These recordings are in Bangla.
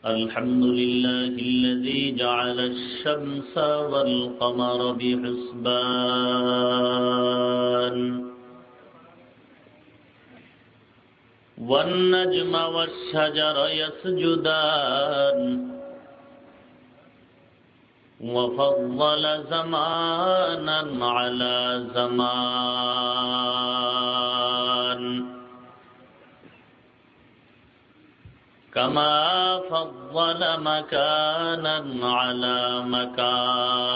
الحمد لله الذي جعل الشمس والقمر بحسبان والنجم والشجر يسجدان وفضل زمانا على زمان كما فضل مكانا على مكان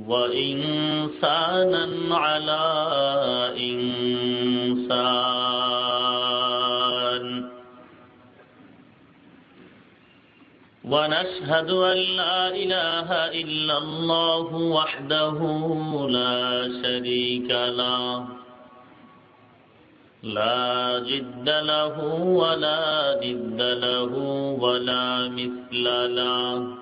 وإنسانا على إنسان ونشهد أن لا إله إلا الله وحده لا شريك له لا جد له ولا ند له ولا مثل له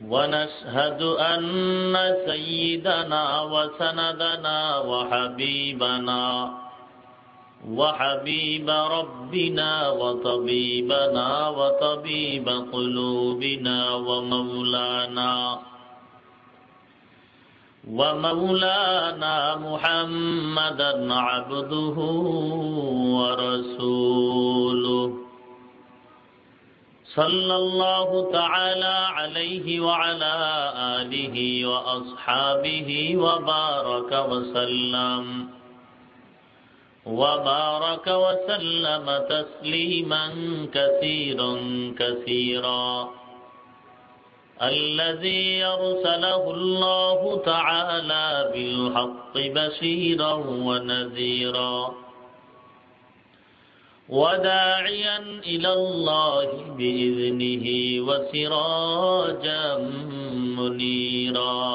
ونشهد أن سيدنا وسندنا وحبيب ربنا وطبيبنا وطبيب قلوبنا ومولانا محمدا عبده ورسوله صلى الله تعالى عليه وعلى آله وأصحابه وبارك وسلم تسليما كثيرا كثيرا الذي أرسله الله تعالى بالحق بشيرا ونذيرا وداعيا إلى الله بإذنه وسراجا منيرا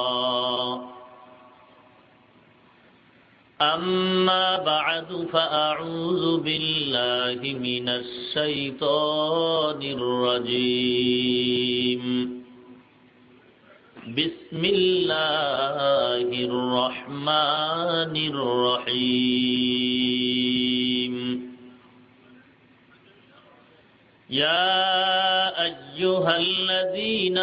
أما بعد فأعوذ بالله من الشيطان الرجيم بسم الله الرحمن الرحيم يا أيها الذين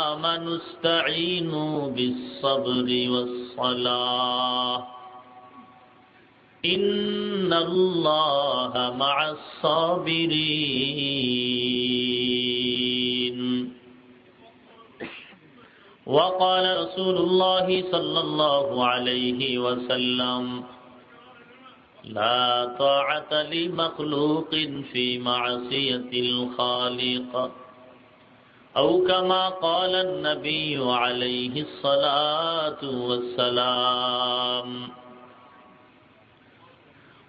آمنوا استعينوا بالصبر والصلاة إن الله مع الصابرين وقال رسول الله صلى الله عليه وسلم لا طاعة لمخلوق في معصية الخالق أو كما قال النبي عليه الصلاة والسلام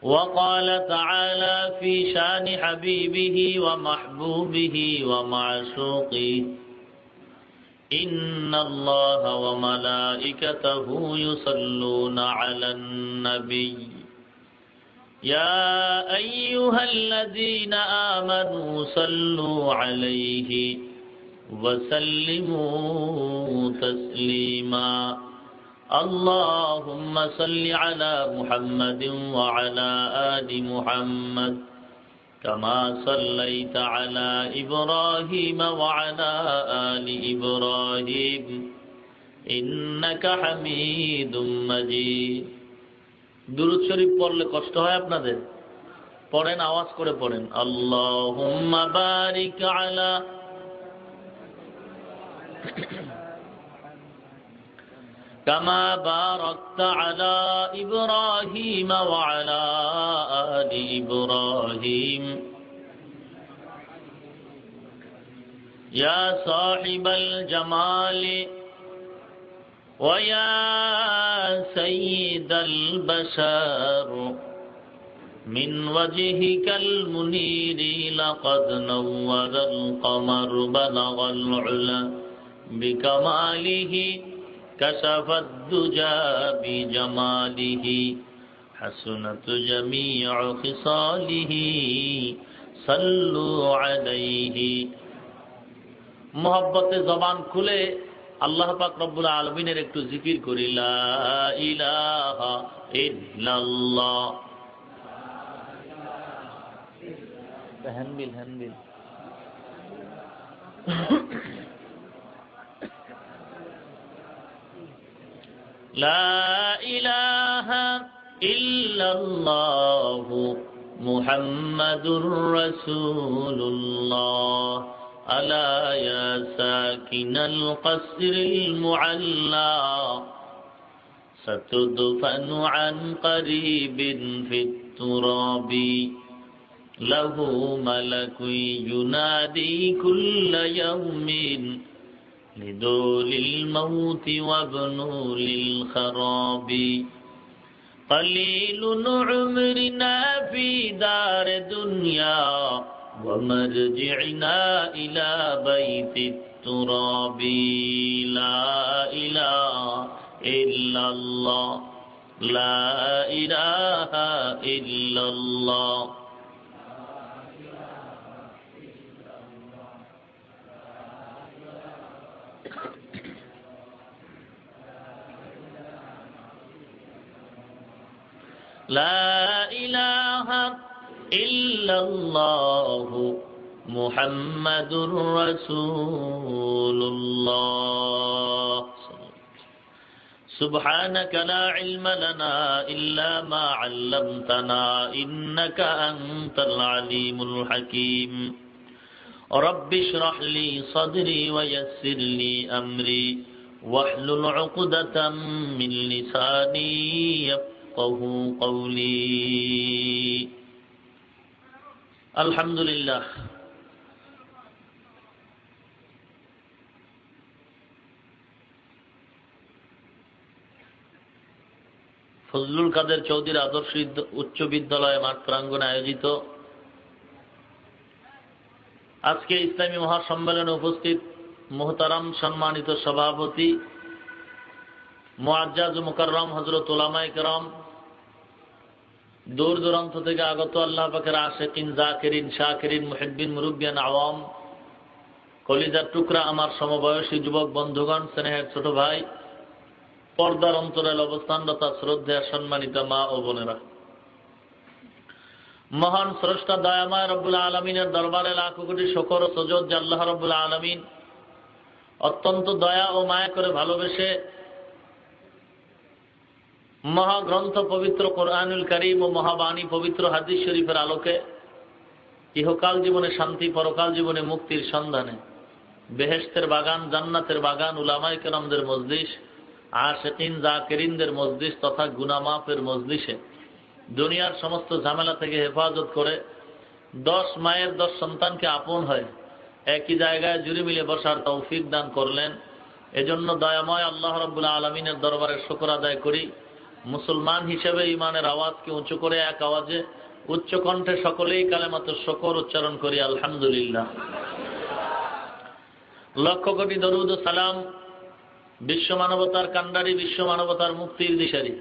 وقال تعالى في شان حبيبه ومحبوبه ومعشوقه إن الله وملائكته يصلون على النبي يا أيها الذين آمنوا صلوا عليه وسلموا تسليما اللهم صل على محمد وعلى آل محمد كما صليت على إبراهيم وعلى آل إبراهيم إنك حميد مجيد দুরূদ শরীফ পড়লে কষ্ট হয় আপনাদের? পড়েন, আওয়াজ করে পড়েন। আল্লাহুম্মা বারিক আলা কামা বারাকতা আলা ইব্রাহিম ওয়া আলা আলি ইব্রাহিম ইয়া সাহিবাল জামালি ويا سيد البشر من وجهك المنير لقد نور القمر بلغ العلا بكماله كشف الدجى بجماله حسنت جميع خصاله صلوا عليه محبت زبان খুলে আল্লাহ পাক রব্বুল আলামিনের একটু জিকির করি, লা ইলাহা ইল্লাল্লাহ হ্যান্ডবিল লা ইলাহা ইল্লাল্লাহু মুহাম্মাদুর রাসূলুল্লাহ আলা ইয়া সাকিনাল কসরিল মুআল্লা সাতুদফানু আন করিবিন ফিত তুরাবি লাহু মালাকুন ইউনাদি কুল্লা ইয়াউমিন লিদুলিল মাউতি ওয়াবনু লিল খারাবি قليل عمرنا في دار دنيا ومرجعنا إلى بيت التراب لا إله إلا الله لا إله إلا الله لا إله إلا الله محمد رسول الله سبحانك لا علم لنا إلا ما علمتنا إنك أنت العليم الحكيم رب اشرح لي صدري ويسر لي أمري واحلل عقدة من لساني قولي الحمد لله ফজলুল কাদের চৌধুরী আদর্শ উচ্চ বিদ্যালয় মাঠ প্রাঙ্গণে আয়োজিত আজকে ইসলামী মহাসম্মেলনে উপস্থিত মুহতারাম সম্মানিত সভাপতি মুআজ্জাজ মুকাররম হযরত উলামায়ে কেরাম, দূর দূরান্ত থেকে আগত আল্লাহ পাকের আশিকিন, জাকিরিন, শাকিরিন, মুহিব্বিন, মুরব্বিয়ান, আওয়াম, কলিজার টুকরা আমার সমবয়সী যুবক বন্ধুগণ, স্নেহের ছোট ভাই, পর্দার অন্তরাল অবস্থানরত শ্রদ্ধেয় সম্মানিত মা ও বোনেরা, মহান স্রষ্টা দয়াময় রব্বুল আলামিনের দরবারে লাখ কোটি শুকর ও সুজুদ যে আল্লাহ রব্বুল আলামিন অত্যন্ত দয়া ও মায়া করে ভালোবেসে মহাগ্রন্থ পবিত্র কোরআনুল কারীম ও মহাবাণী পবিত্র হাদিস শরীফের আলোকে ইহকাল জীবনে শান্তি, পরকাল জীবনে মুক্তির সন্ধানে বেহেশতের বাগান, জান্নাতের বাগান, উলামায়ে কেরামদের মজলিস, আশিকিন, জাকিরিনদের মজলিস তথা গুনাহ মাফের মজলিসে দুনিয়ার সমস্ত ঝামেলা থেকে হেফাজত করে 10 মায়ের 10 সন্তানকে আপন হয় একই জায়গায় জুড়ে মিলে বসার তৌফিক দান করলেন। এজন্য দয়াময় আল্লাহ রাব্বুল আলামিনের দরবারে শুকর আদায় করি। মুসলমান হিসেবে ঈমানের আওয়াজকে উঁচু করে এক আওয়াজে উচ্চ কণ্ঠে সকলেই কালেমাতুশ শুকর উচ্চারণ করি আলহামদুলিল্লাহ। লক্ষ কোটি দরুদ ও সালাম বিশ্ব মানবতার কান্ডারি, বিশ্ব মানবতার মুক্তির দিশারি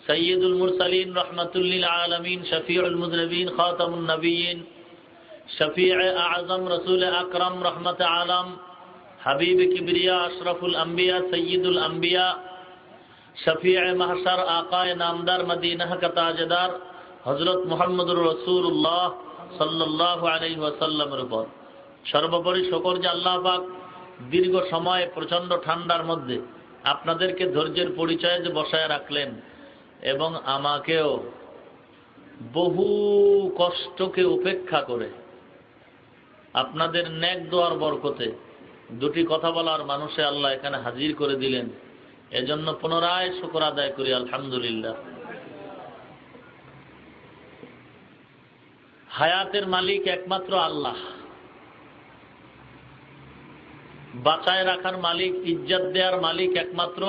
সাইয়্যিদুল মুরসালিন, রাহমাতুল লিল আলামিন, শফিউল মুযনিবিন, খাতামুন নবিয়্যিন, শফিয়ে আযম, রাসূল আকরাম, রহমতে আলম, হাবিব কিবরিয়া, আশরাফুল আম্বিয়া, সৈয়দুল আম্বিয়া, শফিয়ে মাহশর, আকায়ে নামদার, মদিনা কা তাজদার হযরত মুহাম্মদুর রাসূলুল্লাহ সাল্লাল্লাহু আলাইহি ওয়াসাল্লামের উপর সর্বোপরি শুকর যে আল্লাহ পাক দীর্ঘ সময় প্রচন্ড ঠান্ডার মধ্যে আপনাদেরকে ধৈর্যের পরিচয়ে যে বসায় রাখলেন এবং আমাকেও বহু কষ্টকে উপেক্ষা করে আপনাদের নেক দোয়ার বরকতে দুটি কথা বলার মানুষে আল্লাহ এখানে হাজির করে দিলেন। এজন্য পুনরায় শুকর আদায় করি আলহামদুলিল্লাহ। হায়াতের মালিক একমাত্র আল্লাহ, বাঁচায় রাখার মালিক, ইজ্জত দেওয়ার মালিক একমাত্র,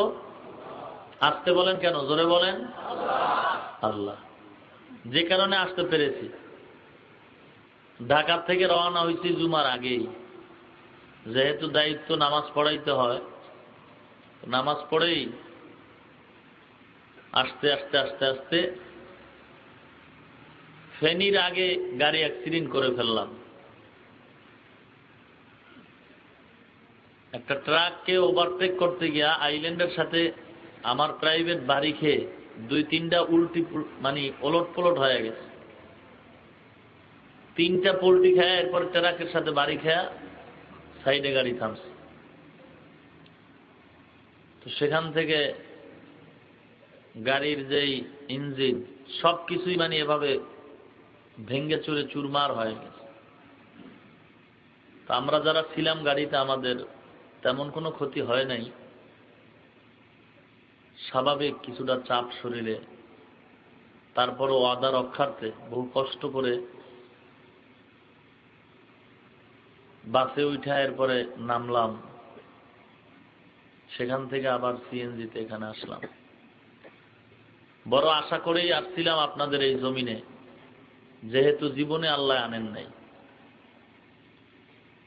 আসতে বলেন কেন, জোরে বলেন আল্লাহ। যে কারণে আসতে পেরেছি, ঢাকা থেকে রওনা হয়েছি জুমার আগেই, যেহেতু দায়িত্ব নামাজ পড়াইতে হয়, নামাজ পড়েই আস্তে আস্তে আস্তে আস্তে ফেনীর আগে গাড়ি অ্যাক্সিডেন্ট করে ফেললাম। একটা ট্রাককে ওভারটেক করতে গিয়া আইল্যান্ডের সাথে আমার প্রাইভেট বাড়ি খেয়ে 2-3টা উল্টি মানে ওলট পলট হয়ে গেছে। 3টা পোল্ট্রি খায়, এরপর ট্রাকের সাথে বাড়ি খায় সাইডে গাড়ি থামছে। তো সেখান থেকে গাড়ির যেই ইঞ্জিন সবকিছুই মানে এভাবে ভেঙ্গে চুরে চুরমার হয়ে গেছে। তা আমরা যারা ছিলাম গাড়িতে আমাদের তেমন কোনো ক্ষতি হয় নাই, স্বাভাবিক কিছুটা চাপ শরীরে, তারপরও ওয়াদা রক্ষার্থে বহু কষ্ট করে বাসে উঠা এরপরে নামলাম, সেখান থেকে আবার সিএনজিতে এখানে আসলাম। বড় আশা করেই আসছিলাম আপনাদের এই জমিনে, যেহেতু জীবনে আল্লাহ আনেন নাই।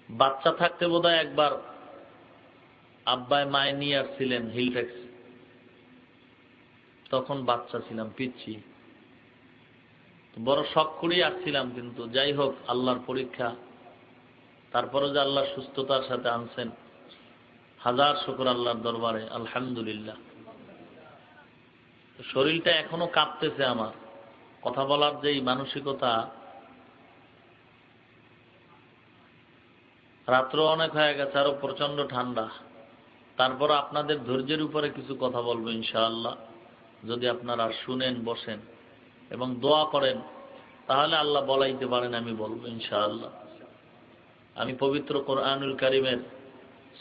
বাচ্চা থাকতে বোধহয় একবার আব্বায় মায়ে নিয়ে আসছিলেন হিল ট্যাক্সি, তখন বাচ্চা ছিলাম, পিচ্ছি, বড় শখ করেই আসছিলাম। কিন্তু যাই হোক, আল্লাহর পরীক্ষা, তারপরে যে আল্লাহ সুস্থতার সাথে আনছেন, হাজার শুকর আল্লাহর দরবারে, আলহামদুলিল্লাহ। শরীরটা এখনো কাঁপতেছে আমার, কথা বলার যেই মানসিকতা। রাত্র অনেক হয়ে গেছে, আরো প্রচন্ড ঠান্ডা, তারপর আপনাদের ধৈর্যের উপরে কিছু কথা বলবো ইনশাআল্লাহ। যদি আপনারা শুনেন, বসেন এবং দোয়া করেন, তাহলে আল্লাহ বলাইতে পারেন, আমি বলবো ইনশাআল্লাহ। আমি পবিত্র কোরআনুল কারীমের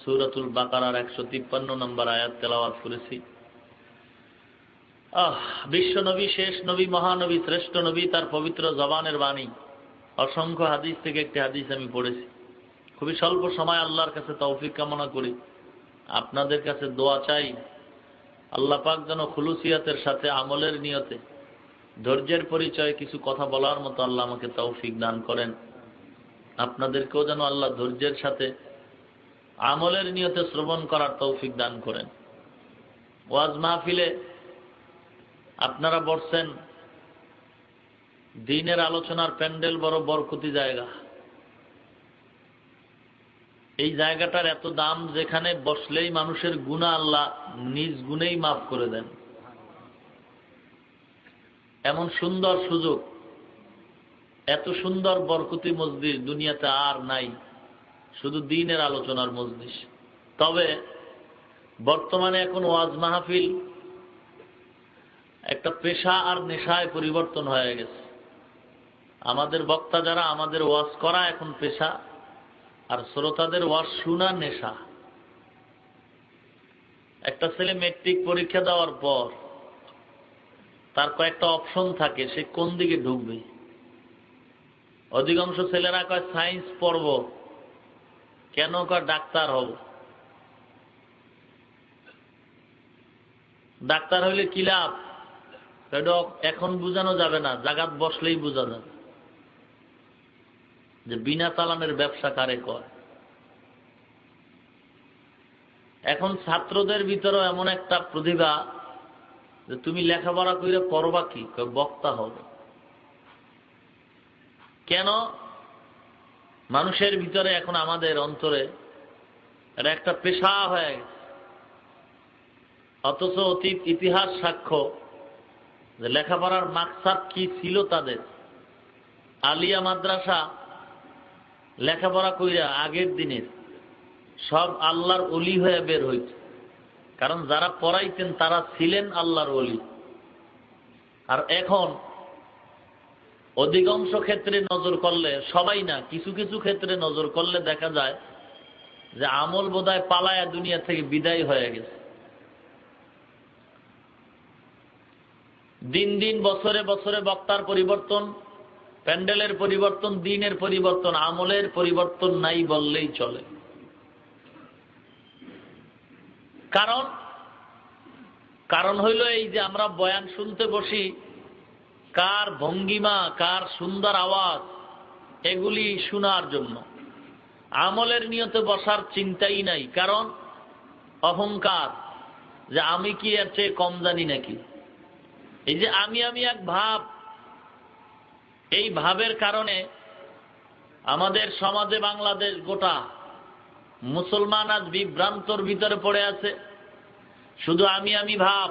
সূরাতুল বাকারার 153 নম্বর আয়াত তেলাওয়াত করেছি। বিশ্ব নবী, শেষ নবী, মহানবী, শ্রেষ্ঠ নবী, তার পবিত্র জবানের বাণী, অসংখ্য হাদিস থেকে একটি হাদিস আমি পড়েছি। খুবই স্বল্প সময় আল্লাহর কাছে তৌফিক কামনা করি, আপনাদের কাছে দোয়া চাই, আল্লাহ পাক যেন খুলুসিয়াতের সাথে, আমলের নিয়তে, ধৈর্যের পরিচয়ে কিছু কথা বলার মতো আল্লাহ আমাকে তৌফিক দান করেন। আপনাদেরকেও যেন আল্লাহ ধৈর্যের সাথে, আমলের নিয়তে শ্রবণ করার তৌফিক দান করেন। ওয়াজ মাহফিলে আপনারা বসছেন, দ্বীনের আলোচনার প্যান্ডেল বড় বরকতি জায়গা। এই জায়গাটার এত দাম, যেখানে বসলেই মানুষের গুনাহ আল্লাহ নিজ গুণেই মাফ করে দেন। এমন সুন্দর সুযোগ, এত সুন্দর বরকতি মজলিস দুনিয়াতে আর নাই, শুধু দ্বীনের আলোচনার মজলিস। তবে বর্তমানে এখন ওয়াজ মাহফিল একটা পেশা আর নেশায় পরিবর্তন হয়ে গেছে। আমাদের বক্তা যারা, আমাদের ওয়াজ করা এখন পেশা, আর শ্রোতাদের ওয়াজ শোনা নেশা। একটা ছেলে মেট্রিক পরীক্ষা দেওয়ার পর তার কয়েকটা অপশন থাকে, সে কোন দিকে ঢুকবে। অধিকাংশ ছেলেরা কয় সায়েন্স পড়ব, কেন কয় ডাক্তার হব। ডাক্তার হইলে কি লাভ, এটা এখন বুঝানো যাবে না, জাগাত বসলেই বোঝা যাবে যে বিনা চালানের ব্যবসা কারে কয়। এখন ছাত্রদের ভিতরেও এমন একটা প্রতিভা যে তুমি লেখাপড়া করে করবা কি, বক্তা হবে। কেন? মানুষের ভিতরে এখন, আমাদের অন্তরে এটা একটা পেশা হয়ে গেছে। অথচ অতীত ইতিহাস সাক্ষ্য যে লেখাপড়ার মাকসাদ কি ছিল তাদের। আলিয়া মাদ্রাসা লেখাপড়া কইরা আগের দিনের সব আল্লাহর ওলি হয়ে বের হইত, কারণ যারা পড়াইতেন তারা ছিলেন আল্লাহর ওলি। আর এখন অধিকাংশ ক্ষেত্রে নজর করলে, সবাই না, কিছু কিছু ক্ষেত্রে নজর করলে দেখা যায় যে আমল বোধহয় পালায়া দুনিয়া থেকে বিদায় হয়ে গেছে। দিন দিন, বছরে বছরে বক্তার পরিবর্তন, প্যান্ডেলের পরিবর্তন, দিনের পরিবর্তন, আমলের পরিবর্তন নাই বললেই চলে। কারণ হইল এই যে আমরা বয়ান শুনতে বসি, কার ভঙ্গিমা, কার সুন্দর আওয়াজ, এগুলি শোনার জন্য। আমলের নিয়তে বসার চিন্তাই নাই, কারণ অহংকার, যে আমি কি এর চেয়ে কম জানি নাকি। এই যে আমি এক ভাব, এই ভাবের কারণে আমাদের সমাজে, বাংলাদেশ গোটা মুসলমান আজ বিভ্রান্তর ভিতরে পড়ে আছে। শুধু আমি ভাব।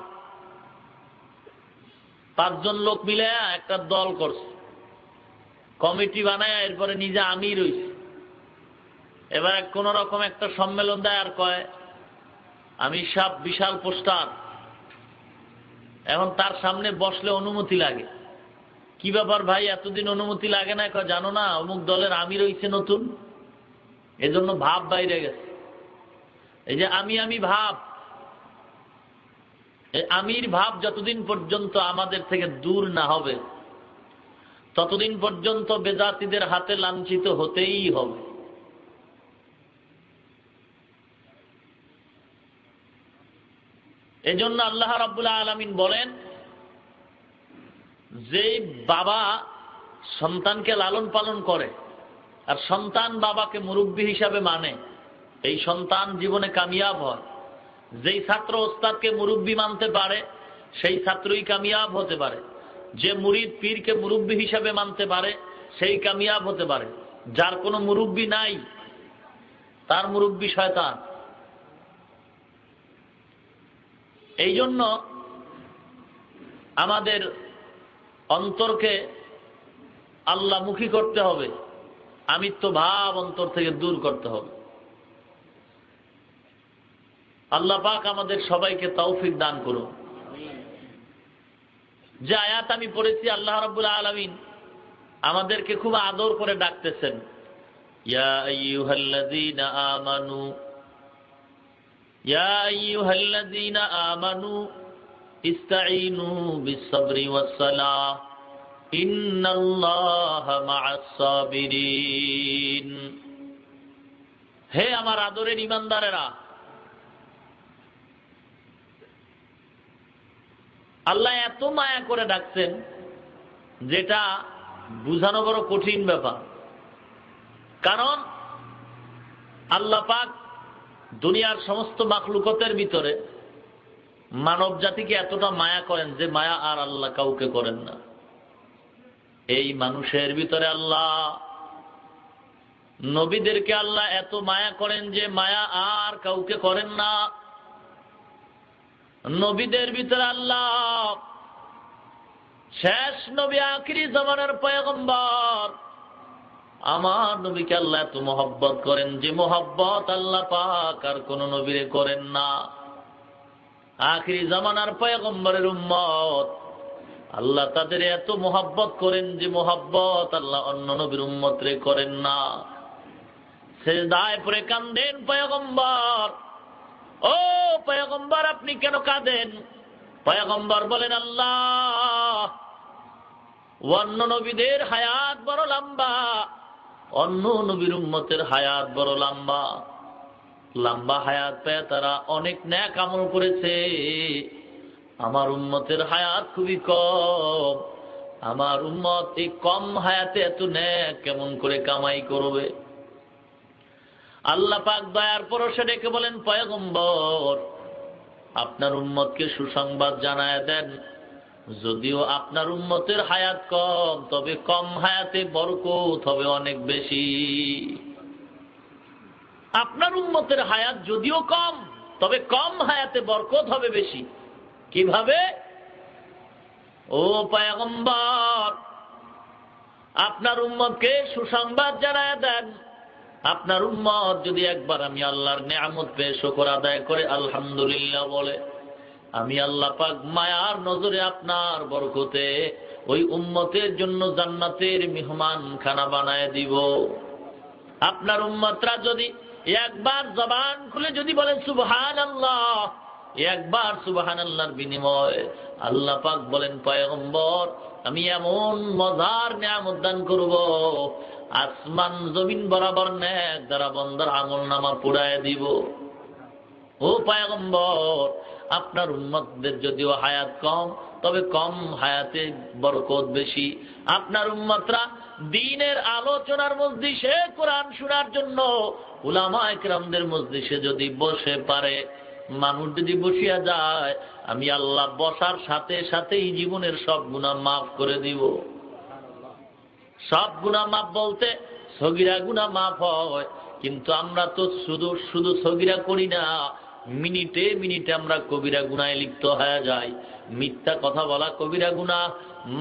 5 জন লোক মিলে একটা দল করছে, কমিটি বানায় এরপরে নিজে আমির হইছে। এবার কোন রকম একটা সম্মেলন দেয় আর কয় আমি সব বিশাল পোস্টার, এখন তার সামনে বসলে অনুমতি লাগে। কি ব্যাপার ভাই, এতদিন অনুমতি লাগে না? কয় জানো না অমুক দলের আমির হইছে নতুন, এজন্য ভাব বাইরে গেছে। এই যে আমি ভাব, আমির ভাব যতদিন পর্যন্ত আমাদের থেকে দূর না হবে ততদিন পর্যন্ত বেজাতিদের হাতে লাঞ্ছিত হতেই হবে। এজন্য আল্লাহ রাব্বুল আলামিন বলেন, যে বাবা সন্তানকে লালন পালন করে আর সন্তান বাবাকে মুরব্বী হিসাবে মানে, এই সন্তান জীবনে কামিয়াব হয়। যেই ছাত্র ওস্তাদকে মুরব্বী মানতে পারে সেই ছাত্রই কামিয়াব হতে পারে। যে মুরিদ পীরকে মুরব্বী হিসাবে মানতে পারে সেই কামিয়াব হতে পারে। যার কোনো মুরব্বী নাই তার মুরব্বী শয়তান। এই জন্য আমাদের অন্তরকে আল্লাহমুখী করতে হবে, আমিত্ব ভাব অন্তর থেকে দূর করতে হবে। আল্লাহ পাক আমাদের সবাইকে তৌফিক দান করুন। যে আয়াত আমি পড়েছি, আল্লাহ রাব্বুল আলামিন আমাদেরকে খুব আদর করে ডাকতেছেন, ইয়া আইয়ুহাল্লাযীনা আমানু, ইয়া আইয়ুহাল্লাযীনা আমানু ইসতাঈনু বিস-সাবরি ওয়াস-সালাহ ইন্নাল্লাহা মা'আস-সাবিরিন। হে আমার আদরের ঈমানদারেরা, আল্লাহ এত মায়া করে ডাকছেন যেটা বুঝানো বড় কঠিন ব্যাপার। কারণ আল্লাহ পাক দুনিয়ার সমস্ত মাখলুকতের ভিতরে মানব জাতিকে এতটা মায়া করেন যে মায়া আর আল্লাহ কাউকে করেন না। এই মানুষের ভিতরে আল্লাহ নবীদেরকে আল্লাহ এত মায়া করেন যে মায়া আর কাউকে করেন না। নবীদের ভিতরে আল্লাহ শেষ নবী আখিরি জামানার পয়গম্বর আমার নবীকে আল্লাহ এত মহব্বত করেন যে মহব্বত আল্লাহ পাক আর কোন নবীরে করেন না। আখিরি জামানার পয়গম্বরের উম্মত আল্লাহ তাদের এত মহব্বত করেন যে মহব্বত আল্লাহ অন্য নবীর উম্মতরে করেন না। সিজদায় পড়ে কাঁদেন পয়গম্বর, ও পয়গম্বর আপনি কেন কাঁদেন? পয়গম্বর বলেন, আল্লাহ অন্য নবীদের হায়াত বড় লম্বা, অন্য নবীর উম্মতের হায়াত বড় লম্বা। লম্বা হায়াত পেয়ে তারা অনেক নেক আমল করেছে, আমার উম্মতের হায়াত খুবই কম। আমার উম্মত এই কম হায়াতে এত নেক কেমন করে কামাই করবে? আল্লাহ পাক দয়ার পরশে ডেকে বলেন, পয়গম্বর আপনার উম্মতকে সুসংবাদ জানায় দেন, যদিও আপনার উম্মতের হায়াত কম তবে কম হায়াতে বরকত হবে অনেক বেশি। আপনার উম্মতের হায়াত যদিও কম তবে কম হায়াতে বরকত হবে বেশি। কিভাবে? ও পয়গম্বর আপনার উম্মতকে সুসংবাদ জানায় দেন, আপনার উম্মত যদি একবার আমি আল্লাহর নিয়ামত পেয়ে শুকর আদায় করে আলহামদুলিল্লাহ বলে, আমি আল্লাহ পাক মায়ার নজরে আপনার বরকতে ওই উম্মতের জন্য জান্নাতের মেহমান খানা বানায় দিব। আপনার উম্মতরা যদি একবার জবান খুলে যদি বলেন সুবহানাল্লাহ, একবার সুবহানাল্লাহর বিনিময়ে আল্লাহ পাক বলেন, পয়গম্বর আমি এমন মজার নিয়ামত দান করব, আসমান জমিন বরাবর নেক দ্বারা বন্দার আমলনামা পুড়ায় দিব। ও পয়গম্বর আপনার উম্মতদের যদিও হায়াত কম তবে কম হায়াতে বরকত বেশি। আপনার উম্মতরা দ্বীনের আলোচনার মজলিসে কোরআন শোনার জন্য উলামায়ে কেরামদের মজলিসে যদি বসে পারে, মানুষ যদি বসিয়া যায়, আমি আল্লাহ বসার সাথে সাথেই জীবনের সব গুনাহ মাফ করে দিব। সব গুনাহ মাফ বলতে সগীরা গুনাহ মাফ হয়, কিন্তু আমরা তো শুধু সগীরা করি না, মিনিটে মিনিটে আমরা কবিরা গুনাহে লিপ্ত হয়ে যাই। মিথ্যা কথা বলা কবিরা গুনাহ,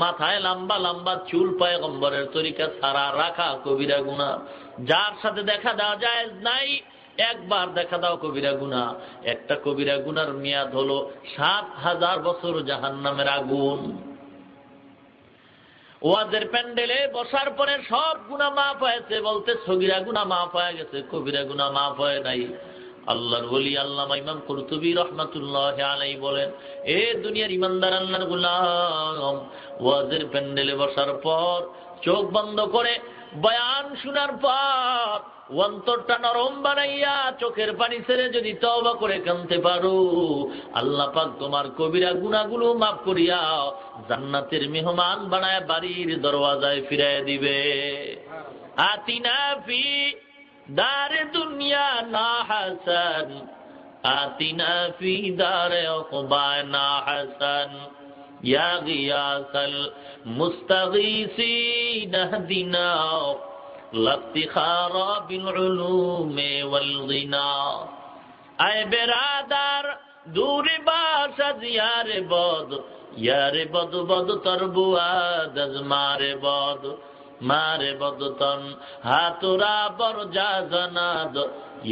মাথায় লম্বা লম্বা চুল পয়গম্বরের তরিকা ছাড়া রাখা কবিরা গুনাহ, যার সাথে দেখা দেওয়া জায়েজ নাই, একবার দেখা দাও কবিরা গুনাহ। একটা কবিরা গুনার মেয়াদ হলো ৭,০০০ বছর জাহান্নামের আগুন। ওয়াজের প্যান্ডেলে বসার পরে সব গুনাহ মাফ হয়েছে বলতে সগীরা গুনাহ মাফ হয়ে গেছে, কবিরা গুনাহ মাফ হয় নাই। আল্লাহর ওলি আল্লামা ইমাম কুরতুবী রাহমাতুল্লাহি আলাইহি বলেন, এ দুনিয়ার ইমানদার আল্লাহর গোলাম, ওয়াজের প্যান্ডেলে বসার পর চোখ বন্ধ করে বয়ান শোনার পর অন্তরটা নরম বানাইয়া চোখের পানি ছেড়ে যদি তওবা করে কাঁদতে পারো, আল্লাহ পাক তোমার কবিরা গুনাহগুলো মাফ করিয়া জান্নাতের মেহমান বানায় বাড়ির দরওয়াজায় ফিরায় দিবে। আতিনা ফি দারে দুনিয়া না হাসান, আতিনা ফি দারে উকবা না হাসান, ইয়া গিয়াসাল মুস্তাগীসিন ইহদিনা লাফতিখারা বিল উলুমে ওয়াল গিনা। আয় বেরাদার দূরে বাসাদ ইয়ারে বদ, ইয়ারে বদ বদ তরবুয়াদ মারে বদ, মারে বদ তন হাতুরা বরজা জানাদ,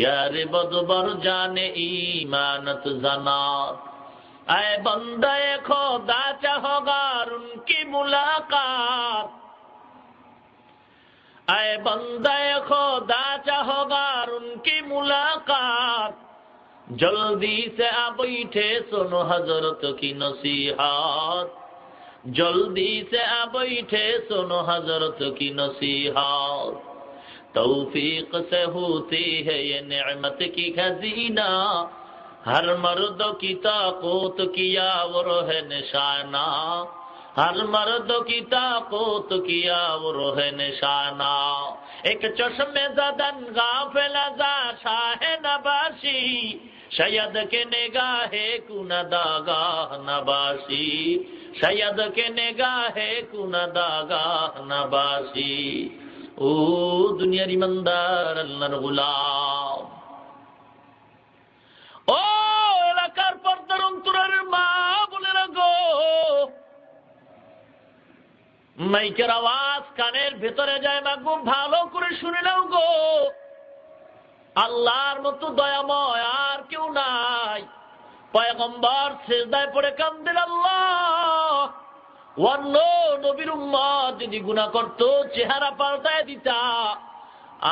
ইয়ারে বদ বর জানে ঈমানত জানাত। আয় বন্দায়ে খোদা চাহগার উনকি মুলাকাত, আয় বন্দায়ে খোদা চাহগার উনকি মুলাকাত, জলদি সে আ बैठे सुनो हजरत की नसीहत, जल्दी से आ बैठे सुनो हजरत की नसीहत। तौफीक से होती है ये नेमत की खजीना, हर मर्द की ताकत किया वो है निशाना, हर मर्द की ताकत किया वो है निशाना। एक चश्मे ज़दन गाफिल ज़ा शाह नबाशी, शायद के निगाहे कुनदागाह नबाशी, शायद के निगाहे कुनदागाह नबाशी। ओ दुनियार ईमानदार अल्लाहर गुलाम, ও এলাকার পর্দার অন্তরের মা বোনেরা গো, মাইকের আওয়াজ কানের ভেতরে যায় না গো, ভালো করে শুনে নাও গো। আল্লাহর মতো দয়াময় আর কেউ নাই। পয়গম্বর সিজদায় পড়ে কাঁদেন, আল্লাহ অন্য নবীর উম্মত যদি গুনাহ করত চেহারা পাল্টায় দিতা,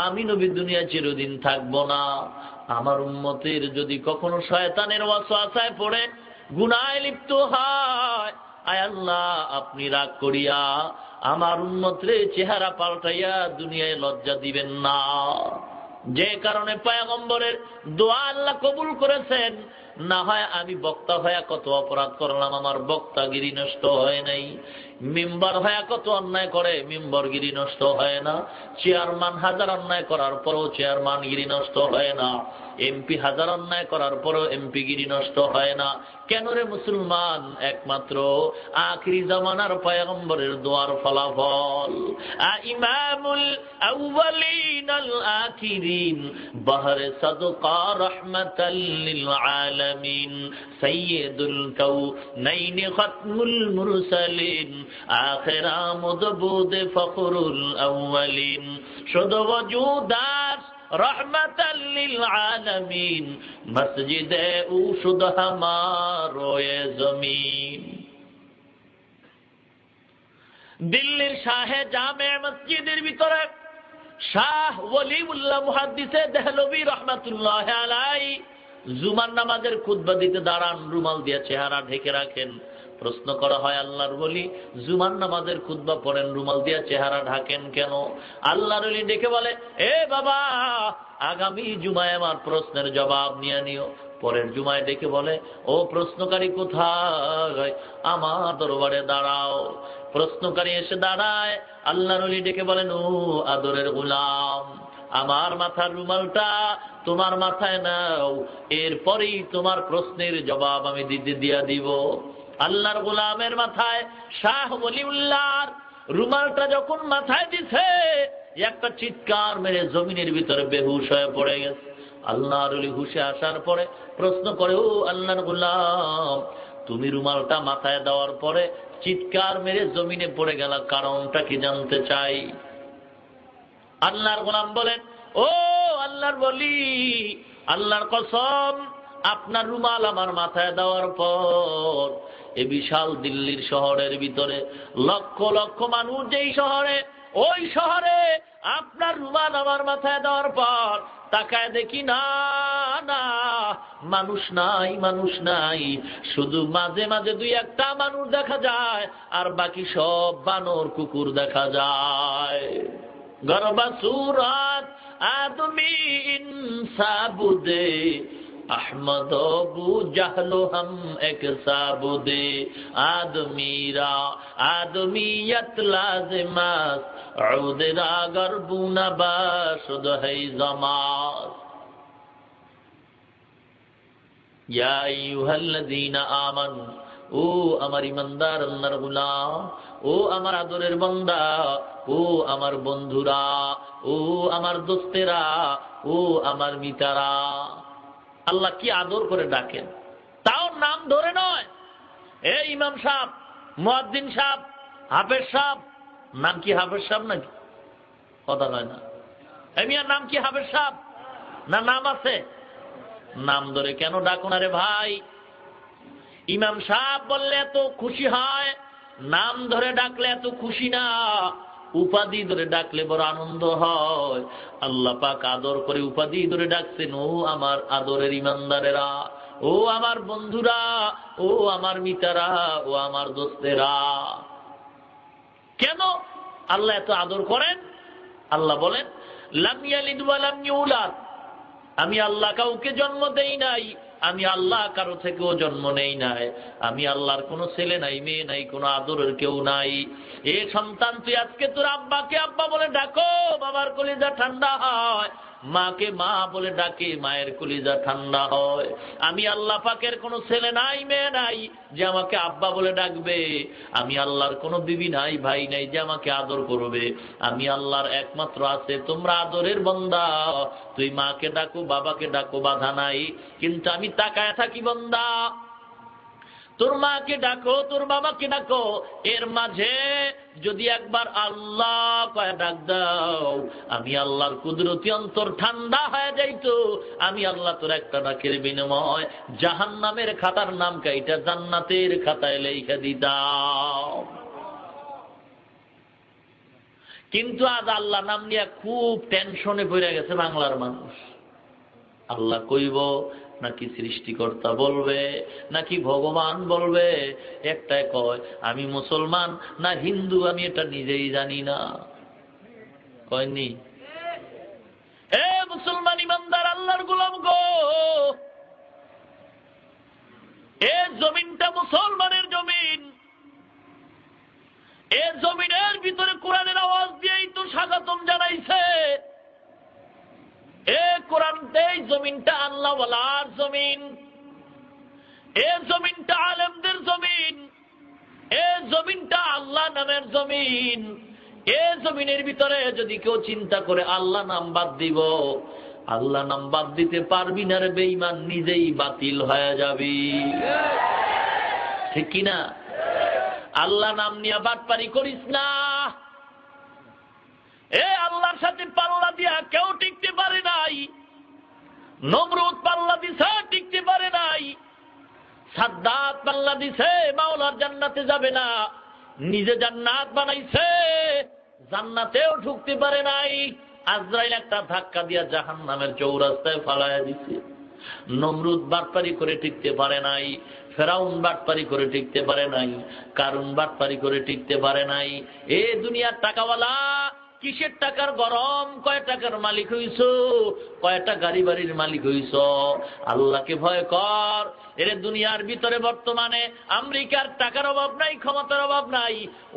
আমি নবী দুনিয়া চিরদিন থাকবো না। আমার উম্মতের যদি কখনো শয়তানের ওয়াসওয়াসায় পড়ে গুনাহে লিপ্ত হয়, আয় আল্লাহ আপনি রাগ করিয়া আমার উম্মতরে চেহারা পাল্টাইয়া দুনিয়ায় লজ্জা দিবেন না। যে কারণে পয়গম্বরের দোয়া আল্লাহ কবুল করেছেন। না হয় আমি বক্তা হয়ে কত অপরাধ করলাম, আমার বক্তাগিরি নষ্ট হয় নাই। মিম্বার হয়ে কত অন্যায় করে, মিম্বরগিরি নষ্ট হয় না। চেয়ারম্যান হাজার অন্যায় করার পরও চেয়ারম্যানগিরি নষ্ট হয় না। এমপি হাজার অন্যায় করার পরও এমপিগিরি নষ্ট হয় না। কেন রে মুসলমান? একমাত্র আখিরি জামানার পয়গম্বরের দোয়ার ফলাফল। ইমামুল আউয়ালিন আল আখিরিন বাহরে সাদকা রাহমাতাল লিল আলামিন সাইয়্যিদুল কাউনাইন খাতমুল মুরসালিন আখির আমুদ ফখরুল আউয়ালিন শুধু ওজুদাস रहमतल लिल आलमीन मस्जिदे उशुद हमारो ये जमीन। दिल्लीर शाहे जामे मस्जिदेर ভিতরে শাহ ওলিউল্লাহ মুহাদ্দিসে দেহলভী রাহমাতুল্লাহ আলাইহি জুমার নামাজের খুতবা দিতে দাঁড়ান, রুমাল দিয়ে চেহারা ঢেকে রাখেন। প্রশ্ন করা হয়, আল্লাহর ওলি জুমার নামাজের খুতবা পড়েন, রুমাল দিয়ে চেহারা ঢাকেন কেন? আল্লাহর ওলি ডেকে বলে, এ বাবা, আগামী জুমায় আমার প্রশ্নের জবাব নিয়ে নিও। পরের জুমায় ডেকে বলে, ও প্রশ্নকারী কোথায়? আমার দরবারে দাঁড়াও। প্রশ্নকারী এসে দাঁড়ায়, আল্লাহর ওলি ডেকে বলেন, ও আদরের গোলাম, আমার মাথার রুমালটা তোমার মাথায় নাও, এরপরেই তোমার প্রশ্নের জবাব আমি দিয়া দিব। আল্লাহর গোলামের মাথায় শাহ ওলিউল্লাহর রুমালটা যখন মাথায় দিছে, একটা চিৎকার মেরে জমিনের ভিতরে বেহুশ হয়ে পড়ে গেছে। আল্লাহর ওলি হুশে আসার পরে প্রশ্ন করে, ও আল্লাহর গোলাম, তুমি রুমালটা মাথায় দেওয়ার পরে চিৎকার মেরে জমিনে পড়ে গেল, কারণটা কি জানতে চাই? আল্লাহর গোলাম বলেন, ও আল্লাহর বলি, আল্লাহর কসম, আপনার রুমাল আমার মাথায় দেওয়ার পর এই বিশাল দিল্লির শহরের ভিতরে লক্ষ লক্ষ মানুষ, যেই শহরে, ওই শহরে আপনার রুমাল আমার মাথায় দেওয়ার পর তাকায় দেখি না না, মানুষ নাই, মানুষ নাই, শুধু মাঝে মাঝে দুই একটা মানুষ দেখা যায়, আর বাকি সব বানর কুকুর দেখা যায়। গরবা সুরাত আদমি ইনসাবুদে अहमद अबू जहलो हम एक साबुदे आदमीरा आदमीयत लाजिमास औदरा गरबुना बाशुद है जमास या अय्युहल्लज़ीना आमनू ও আমার ইমানদার আল্লাহর গোলাম, ও আমার আদরের বান্দা, ও আমার বন্ধুরা, ও আমার দোস্তেরা, ও আমার মিতারা। আল্লাহ কি আদর করে ডাকেন, তাও নাম ধরে নয়। এ ইমাম সাহেব, মুয়াজ্জিন সাহেব, হাফেজ সাহেব, নাম কি হাফেজ সাহেব নাকি? কথা হয় না। এমিয়ার নাম কি হাফেজ সাহেব না? নাম আছে, নাম ধরে কেন ডাকো না রে ভাই? ইমাম সাহেব বললে এত খুশি হয়, নাম ধরে ডাকলে এত খুশি না, উপাধি ধরে ডাকলে বড় আনন্দ হয়। আল্লাহ পাক আদর করে উপাধি ধরে ডাকছেন, ও আমার আদরের ইমানদারেরা, ও আমার বন্ধুরা, ও আমার মিতারা, ও আমার দোস্তেরা। কেন আল্লাহ এত আদর করেন? আল্লাহ বলেন, লাম ইয়ালিদ ওয়া লাম ইউলাদ, আমি আল্লাহ কাউকে জন্ম দেই নাই, আমি আল্লাহ কারো থেকেও জন্ম নেই নাই, আমি আল্লাহর কোনো ছেলে নাই, মেয়ে নাই, কোনো আদরের কেউ নাই। এ সন্তান, তুই আজকে তোর আব্বাকে আব্বা বলে ডাকো, বাবার কলিজা ঠান্ডা হয়, মাকে মা বলে ডাকে, মায়ের কলিজা ঠান্ডা হয়। আমি আল্লাহ পাকের কোনো ছেলে নাই, মেয়ে নাই যে আমাকে আব্বা বলে ডাকবে, আমি আল্লাহর কোনো বিবি নাই, ভাই নাই যে আমাকে আদর করবে। আমি আল্লাহর একমাত্র আছে তোমরা আদরের বান্দা, তুই মাকে ডাকো, বাবাকে ডাকো, বাধা নাই, কিন্তু আমি তাকায় থাকি বান্দা, তোর মাকে ডাকো, তোর বাবাকে ডাকো, এর মাঝে যদি একবার আল্লাহ কয়ে ডাক দাও, আমি আল্লাহর কুদরতি অন্তর ঠান্ডা হয়ে যাইতো। আমি আল্লাহ তোর একটা ডাকের বিনিময় জাহান্নামের খাতার নাম কাইটা জান্নাতের খাতায় লেখা দিতাম। কিন্তু আজ আল্লাহ নাম নিয়ে খুব টেনশনে পড়ে গেছে বাংলার মানুষ। আল্লাহ কইব নাকি সৃষ্টিকর্তা বলবে নাকি ভগবান বলবে, একটাই কয় আমি মুসলমান না হিন্দু, আমি এটা নিজেই জানি না। কয়নি? এ মুসলমান ইমানদার আল্লাহর গোলাম গো, এ জমিনটা মুসলমানের জমিন, এ জমিনের ভিতরে কোরআনের আওয়াজ দিয়েই তো স্বাগতম জানাইছে। এ কোরআন, এই জমিনটা আল্লাহ ওয়ালার জমিন, এ জমিনটা আলেমদের জমিন, এ জমিনটা আল্লাহ নামের জমিন। এ জমিনের ভিতরে যদি কেউ চিন্তা করে আল্লাহ নাম বাদ দিব, আল্লাহ নাম বাদ দিতে পারবি না রে বেঈমান, নিজেই বাতিল হয়ে যাবি। ঠিক কিনা? আল্লাহ নাম নিয়ে বাটপারি করিস না। এ আল্লাহর সাথে পাল্লা দিয়া কেউ টিকতে পারে নাই। নমরুদ পাল্লা দিছে, টিকতে পারে নাই। সাদ্দাত পাল্লা দিছে, মাওলার জান্নাতে যাবে না, নিজে জান্নাত বানাইছে, জান্নাতেও ঢুকতে পারে নাই। আজরাইল একটা ধাক্কা দিয়া জাহান্নামের চৌরাস্তায় ফালাইয়া দিছে। নমরুদ বাটপারি করে টিকতে পারে নাই, ফেরাউন বাটপারি করে টিকতে পারে নাই, কারুন বাটপারি করে টিকতে পারে নাই। এ দুনিয়ার টাকাওয়ালা, কিসের টাকার গরম, কয় টাকার মালিক হইছো, কয়টা গাড়ি বাড়ির মালিক হইছ, আল্লাহকে ভয় কর। এর দুনিয়ার ভিতরে বর্তমানে আমেরিকার টাকার অভাব নাই, ক্ষমতার অভাব নাই,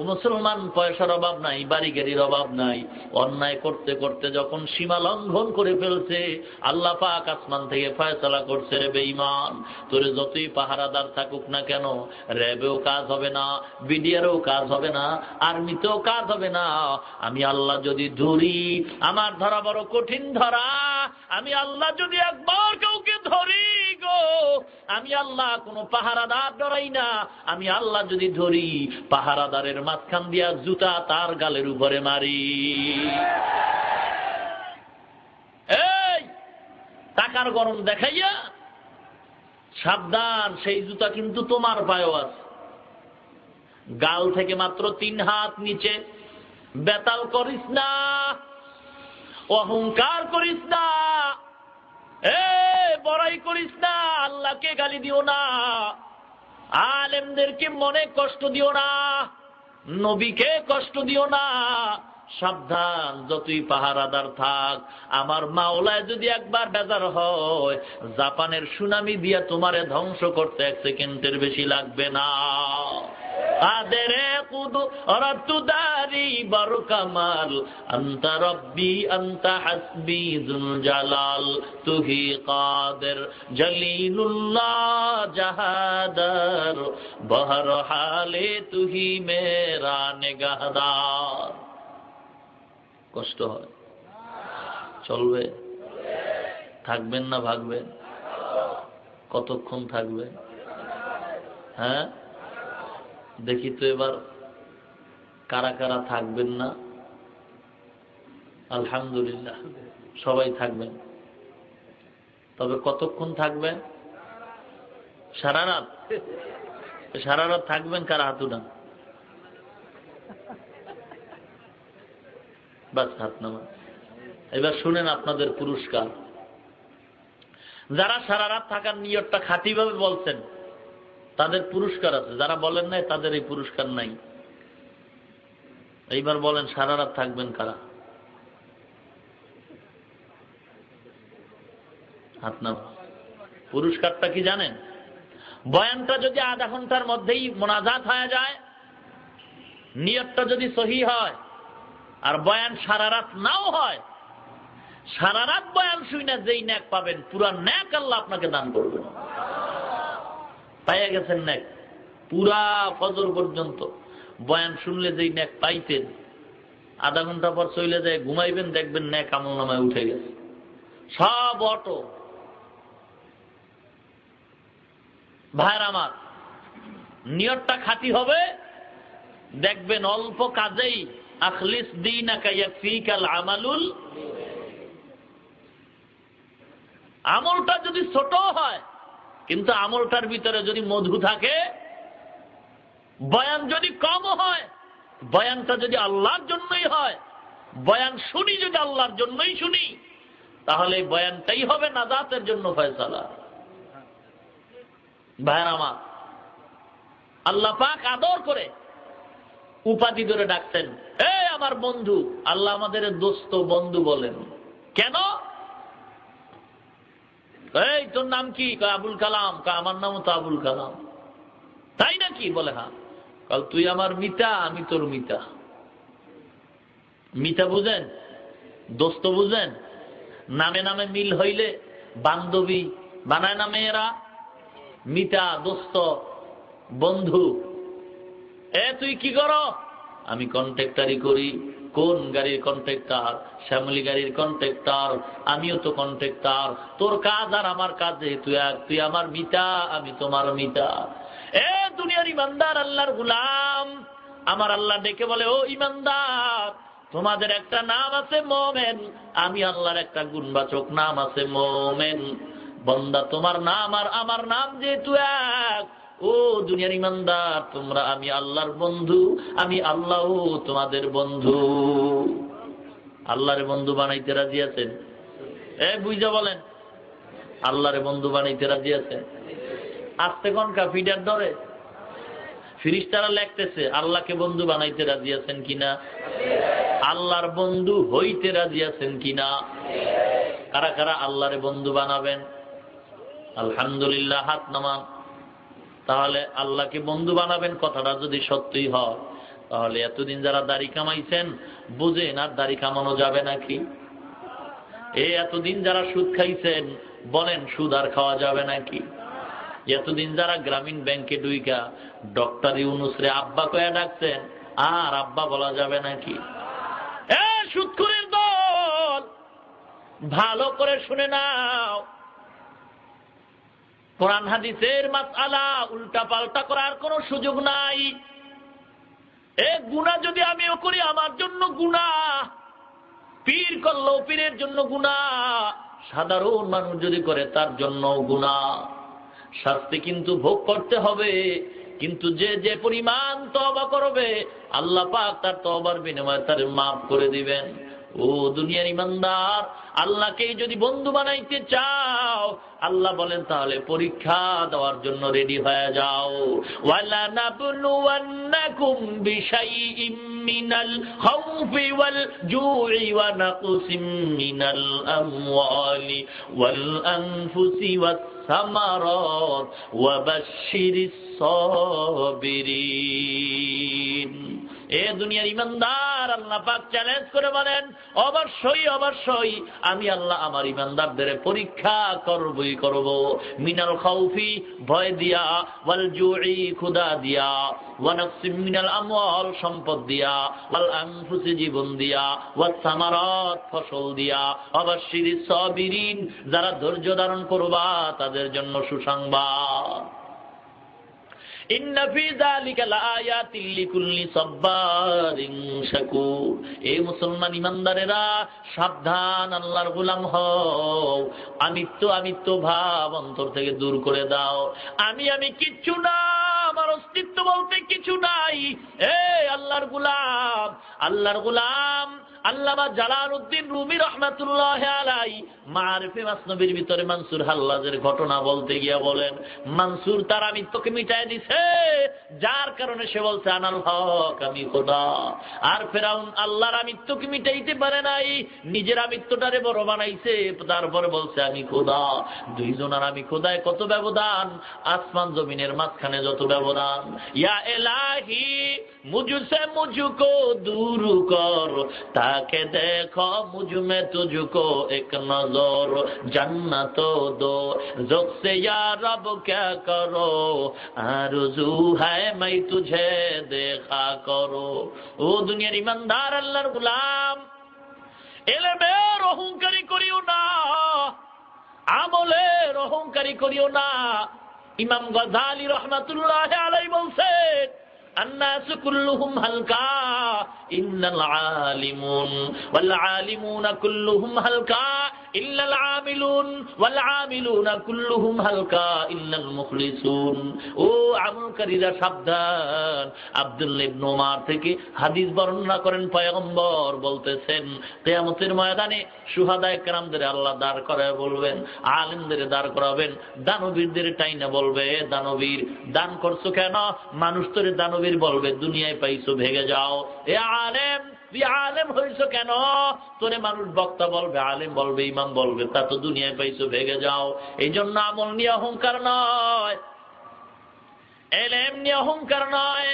মুসলমান পয়সার অভাব নাই, বাড়ি গাড়ির অভাব নাই। অন্যায় করতে করতে যখন সীমা লঙ্ঘন করে ফেলছে, আল্লাহ পাক আসমান থেকে ফয়সালা করছে, রে বেঈমান, তোরে যতই পাহারাদার থাকুক না কেন, র্যাবেও কাজ হবে না, বিডিআরও কাজ হবে না, আর্মিতেও কাজ হবে না, আমি আল্লাহ আল্লাহ যদি ধরি, আমার ধরা বড় কঠিন ধরা, আমি আল্লাহ যদি একবার কাউকে ধরি গো, আমি আল্লাহ কোনো পাহারাদার ডরাই না, আমি আল্লাহ যদি ধরি পাহারাদারের মাঝখান দিয়া জুতা তার গালের উপরে মারি। এই টাকার গরম দেখাইয়া সাবধান, সেই জুতা কিন্তু তোমার পায়েও আছে। গাল থেকে মাত্র 3 হাত নিচে। বেতাল করিস না, অহংকার করিস না, বড়াই করিস না, আল্লাহকে গালি দিও না, আলেমদেরকে মনে কষ্ট দিও না, নবীকে কষ্ট দিও না। সাবধান, যতই পাহারাদার থাক, আমার মাওলায় যদি একবার বেজার হয়, জাপানের সুনামি দিয়া তোমারে ধ্বংস করতে 1 সেকেন্ডের বেশি লাগবে না। আদেরে কুদু রাতু দারি বড় কামাল, আনতা রব্বি আনতা হাসবি যুল জালাল, তুহি কাদের জলিলুল্লাহ জাহাদার, বহর হালে তুহি মেরা নিগাহদার। কষ্ট হয়, চলবে? থাকবেন না ভাগবেন? কতক্ষণ থাকবেন? হ্যাঁ, দেখি তো এবার কারা কারা থাকবেন না। আলহামদুলিল্লাহ, সবাই থাকবেন। তবে কতক্ষণ থাকবেন? সারা রাত? সারা রাত থাকবেন কারা? হাত উঠান। বাস, হাত নামান। এবার শুনেন আপনাদের পুরস্কার। যারা সারা রাত থাকার নিয়তটা খাঁটিভাবে বলছেন তাদের পুরস্কার আছে, যারা বলেন নাই তাদের এই পুরস্কার নাই। এইবার বলেন সারা রাত থাকবেন কারা? হাত নামান। পুরস্কারটা কি জানেন? বয়ানটা যদি আধা ঘন্টার মধ্যেই মোনাজাত হয়ে যায়, নিয়তটা যদি সহি হয়, আর বয়ান সারা রাত নাও হয়, সারা রাত বয়ান শুনে যেই নেক পাবেন, পুরা নেক আল্লাহ আপনাকে দান করবেন। পাইয়া গেছেন নেক, পুরা ফজর পর্যন্ত বয়ান শুনলে যেই নেক পাইতেন, আধা ঘন্টা পর চলে যায় ঘুমাইবেন, দেখবেন নেক আমল নামায় উঠে গেছে সব অটো। ভাইরা আমার, নিয়তটা খাঁটি হবে, দেখবেন অল্প কাজেই আখলিস দীনাকা ইয়াকফিকাল আমালুল। আমলটা যদি ছোট হয়, কিন্তু আমলটার ভিতরে যদি মধু থাকে, বয়ান যদি কম হয়, বয়ানটা যদি আল্লাহর জন্যই হয়, বয়ান শুনি যদি আল্লাহর জন্যই শুনি, তাহলে বয়ানটাই হবে নাজাতের জন্য ফয়সালা। ভাইরা আমার, আল্লাহ পাক আদর করে উপাধি ধরে ডাকতেন, এই আমার বন্ধু। আল্লাহ আমাদের দোস্ত বন্ধু বলেন কেন? এই তোর নাম কি? আবুল কালাম। আমার নামও তো আবুল কালাম। তাই নাকি? বলে হ্যাঁ। কাল তুই আমার মিতা, আমি তোর মিতা। মিতা বুঝেন? দোস্ত বুঝেন? নামে নামে মিল হইলে বান্ধবী বানায় না মেয়েরা। মিতা, দোস্ত, বন্ধু। তুই কি করো? আমি কন্ট্রাক্টরি করি। কোন গাড়ির কন্ট্রাক্টর? শ্যামলি গাড়ির কন্ট্রাক্টর। আমিও তো কন্ট্রাক্টর। তোর কাজ আর আমার কাজ, তুই আমার মিতা, আমি তোমার মিতা। দুনিয়ার ইমানদার আল্লাহর গোলাম, আমার আল্লাহ ডেকে বলে, ও ইমানদার, তোমাদের একটা নাম আছে মোমেন, আমি আল্লাহর একটা গুণবাচক নাম আছে মোমেন। বান্দা, তোমার নাম আর আমার নাম যেহেতু এক, ও দুনিয়ার ইমানদার, তোমরা, আমি আল্লাহর বন্ধু, আমি আল্লাহ তোমাদের বন্ধু। আল্লাহরে বন্ধু বানাইতে রাজি আছেন? বুঝা বলেন, আল্লাহরে বন্ধু বানাইতে রাজি আছেন? আস্তে কনকা ফিডার ধরে ফিরিস্তারা লেখতেছে, আল্লাহকে বন্ধু বানাইতে রাজি আছেন কিনা? আল্লাহর বন্ধু হইতে রাজি আছেন কিনা? কারা কারা আল্লাহরে বন্ধু বানাবেন? আলহামদুলিল্লাহ, হাত নামান। তাহলে আল্লাহকে বন্ধু বানাবেন কথাটা যদি সত্যি হয়, তাহলে এতদিন যারা দাড়ি কামাইছেন বুঝেন আর দাড়ি কামানো যাবে নাকি? এতদিন যারা সুদ খাইছেন বলেন, সুদ আর খাওয়া যাবে নাকি? এতদিন যারা গ্রামীণ ব্যাংকে ডুইকা ডক্টর ইউনুস রে আব্বা কয়া ডাকছেন, আর আব্বা বলা যাবে নাকি? সুদখোরের দল, ভালো করে শুনে নাও, কোরআন হাদিসের মাসআলা উল্টা পাল্টা করার কোনো সুযোগ নাই। গুনাহ যদি আমিও করি আমার জন্য গুনাহ, পীর করলেও পীরের জন্য গুনাহ, সাধারণ মানুষ যদি করে তার জন্য গুনাহ। শাস্তি কিন্তু ভোগ করতে হবে, কিন্তু যে যে পরিমাণ তওবা করবে আল্লাহ পাক তার তওবার বিনিময়ে তার মাফ করে দিবেন। ও দুনিয়ার ইমানদার, আল্লাহকে যদি বন্ধু বানাইতে চাও, আল্লাহ বলেন তাহলে পরীক্ষা দেওয়ার জন্য রেডি হয়ে যাও। ওয়ালা নাবলুওয়ান্নাকুম বিশাইইম মিনাল খাউফি ওয়াল জুই ওয়া নাকসিম মিনাল আমওয়ালি ওয়াল আনফুসি ওয়াস সামারাত ওয়া বাশশিরিস সাবিরিন। এ দুনিয়ার ইমানদার, আল্লাহ পাক চ্যালেঞ্জ করে বলেন অবশ্যই অবশ্যই আমি আল্লাহ আমার ইমানদারদের পরীক্ষা করবই করব। মিনাল খাউফি ভয় দিয়া, ওয়াল জুই ক্ষুধা দিয়া, ওয়া নাকসিম মিনাল আমওয়াল সম্পদ দিয়া, ওয়াল আনফুসি জীবন দিয়া, ওয়াস সামারাত ফসল দিয়া, অবশ্যই সাবিরিন যারা ধৈর্য ধারণ করবা তাদের জন্য সুসংবাদ। ইন্না ফি যালিকা লাআয়াতিন লিকুল্লি সাব্বারিন শাকুর। এই মুসলমান ইমানদারেরা সাবধান, আল্লাহর গোলাম হও, আমিত্ব ভাব অন্তর থেকে দূর করে দাও। আমি কিচ্ছু না, আমার অস্তিত্ব বলতে কিছু নাই। আল্লাহর গোলাম আল্লামা জালালউদ্দিন রুমি রহমাতুল্লাহি আলাইহি মারিফে মাসনবীর ভিতরে মানসুর হাল্লাজের ঘটনা বলতে গিয়ে বলেন, মানসুর তার আমিত্বকে মিটায় দিছে, যার কারণে সে বলছে আনাল হক, আমি খোদা। আর ফেরাউন আল্লাহর আমিত্বকে মিটাইতে পারে নাই, নিজের আমিত্বটারে বড় বানাইছে, তারপরে বলছে আমি খোদা। দুইজনের আমি খোদায় কত ব্যবধান, আসমান জমিনের মাঝখানে যত ব্যবধান। ইয়া ইলাহি মুঝসে মুঝকো দূর কর, তাকে দেখো মুঝমে তুঝকো এক নজর, জন্নত দো জোকসে ইয়া রব ক্যা করো, আরজু হ্যায় मैं तुझे देखा करो। ও দুনিয়ার ইমানদার, আল্লাহর গোলাম, ইলমের অহংকারী করিও না, আমলের অহংকারী করিও না। ইমাম গজালি রাহমাতুল্লাহি আলাইহি বলছেন, الناس كلهم هلكا إن العالمون والعالمون كلهم هلكا إلا العاملون والعاملون كلهم هلكا إلا المخلصون। ও আমলকারীরা সাবধান। আব্দুল্লাহ ইবনে ওমর থেকে হাদিস বর্ণনা করেন, পয়গম্বর বলতেছেন কিয়ামতের ময়দানে শুহাদায়ে কেরামদের আল্লাহ দাঁড় করায় বলবেন, আলেমদের দাঁড় করাবেন, দানবীরদের টাইনা বলবে, দানবীর দান করছো কেন? মানুষ তোরে দানবীর বলবে, দুনিয়ায় পাইছো ভেগে যাও। এ আলেম, তুই আলেম হইছো কেন? তোরে মানুষ বক্তা বলবে, আলেম বলবে, ইমাম বলবে, তা তো দুনিয়ায় পাইছো ভেগে যাও। এই জন্য আমল নিয়ে অহংকার নয়, এলেম নিয়ে অহংকার নয়,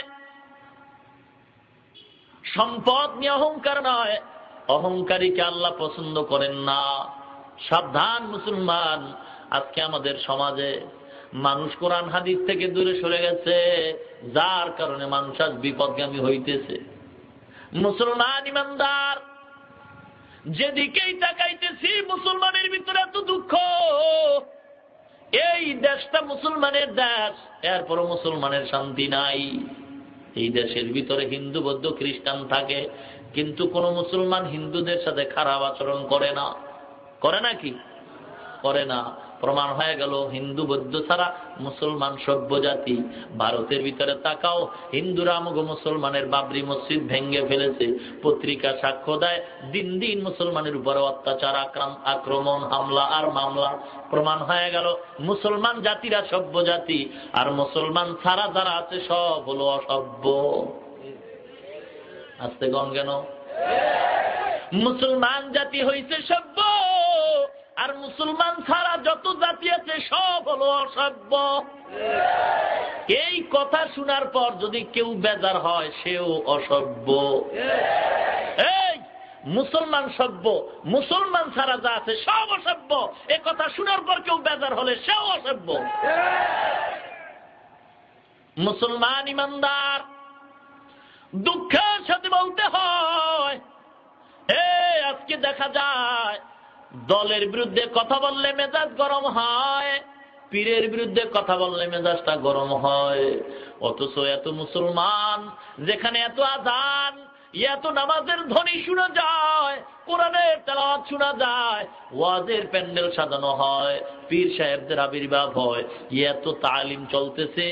সম্পদ নিয়ে অহংকার নয়। অহংকারীকে আল্লাহ পছন্দ করেন না। সাবধান মুসলমান, আজকে আমাদের সমাজে মানুষ কোরআন হাদিস থেকে দূরে সরে গেছে, যার কারণে মানুষ আজ বিপদগামী হইতেছে। মুসলমান ইমানদার, যেদিকেই তাকাইতেছি মুসলমানের ভিতরে এত দুঃখ। এই দেশটা মুসলমানের দেশ, এরপরও মুসলমানের শান্তি নাই। এই দেশের ভিতরে হিন্দু বৌদ্ধ খ্রিস্টান থাকে, কিন্তু কোন মুসলমান হিন্দুদের সাথে খারাপ আচরণ করে না। করে নাকি? করে না। প্রমাণ হয়ে গেল হিন্দু বৌদ্ধ ছাড়া মুসলমান সভ্য জাতি। ভারতের ভিতরে তাকাও, হিন্দুরা আমগো মুসলমানের বাবরি মসজিদ ভেঙে ফেলেছে, পত্রিকা সাক্ষ্য দেয়। দিন দিন মুসলমানের উপরে অত্যাচার, আক্রমণ, হামলা আর মামলা। প্রমাণ হয়ে গেল মুসলমান জাতিরা সভ্য জাতি, আর মুসলমান ছাড়া যারা আছে সব হলো অসভ্য। আস্তে গন কেন? মুসলমান জাতি হইছে সভ্য, আর মুসলমান ছাড়া যত জাতি আছে সব হলো অসভ্য। এই কথা শোনার পর যদি কেউ বেজার হয়, সেও অসভ্য। এই মুসলমান সভ্য, মুসলমান ছাড়া যা আছে সব অসভ্য, এ কথা শোনার পর কেউ বেজার হলে সেও অসভ্য। মুসলমান ইমানদার, দুঃখের সাথে বলতে হয়, দেখা যায় দলের বিরুদ্ধে কথা বললে মেজাজ গরম হয়, পীরের বিরুদ্ধে কথা বললে মেজাজটা গরম হয়। অথচ এত মুসলমান, যেখানে এত আযান, এত নামাজের ধ্বনি শোনা যায়, কোরআনের তেলাওয়াত শোনা যায়, ওয়াজের প্যান্ডেল সাজানো হয়, পীর সাহেবদের আবির্ভাব হয়, এত তালিম চলতেছে,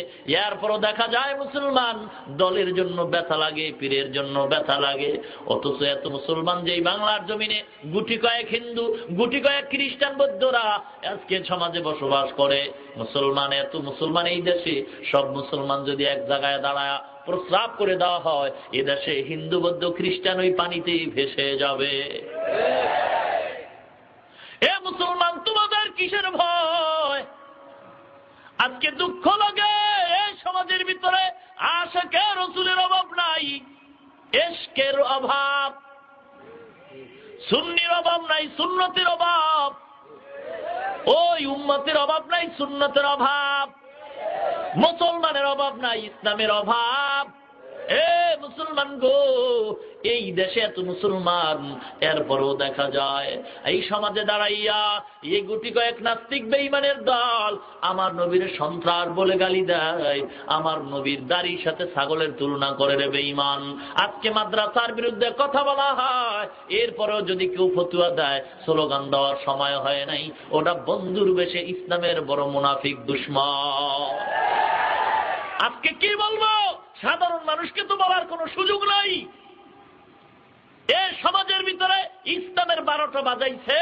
এরপরও দেখা যায় মুসলমান দলের জন্য ব্যথা লাগে, পীরের জন্য ব্যথা লাগে। অথচ এত মুসলমান যেই বাংলার জমিনে গুটি কয়েক হিন্দু, গুটি কয়েক খ্রিস্টান, বৌদ্ধরা আজকে সমাজে বসবাস করে, মুসলমান এত মুসলমান এই দেশে, সব মুসলমান যদি এক জায়গায় দাঁড়ায় প্রস্রাব করে দেওয়া হয়, এদেশে হিন্দু বৌদ্ধ খ্রিস্টান ওই পানিতেই ভেসে যাবে। এ মুসলমান, তোমাদের কিসের ভয়? আজকে দুঃখ লাগে এই সমাজের ভিতরে আশিকে রাসূলের অভাব নাই, ইশকের অভাব, সুন্নির অভাব নাই, সুন্নতের অভাব, ওই উম্মতের অভাব নাই, সুন্নতের অভাব, মুসলমানের অভাব নাই, ইসলামের অভাব। এ মুসলমান গো, এই দেশে এত মুসলমান, এরপরও দেখা যায় এই সমাজে দাঁড়াইয়া এই গুটি কয়েক নাস্তিক বেঈমানের দল আমার নবীর সন্ত্রাস বলে গালি দেয়, আমার নবীর দাড়ির সাথে ছাগলের তুলনা করে রে বেঈমান। আজকে মাদ্রাসার বিরুদ্ধে কথা বলা হয়, এরপরেও যদি কেউ ফতুয়া দেয়, স্লোগান দেওয়ার সময় হয় নাই, ওটা বন্ধুর বেশে ইসলামের বড় মুনাফিক দুশমন। আজকে কি বলবো? সাধারণ মানুষকে তো বলার কোনো সুযোগ নাই। এই সমাজের ভিতরে ইসলামের 12টা বাজাইছে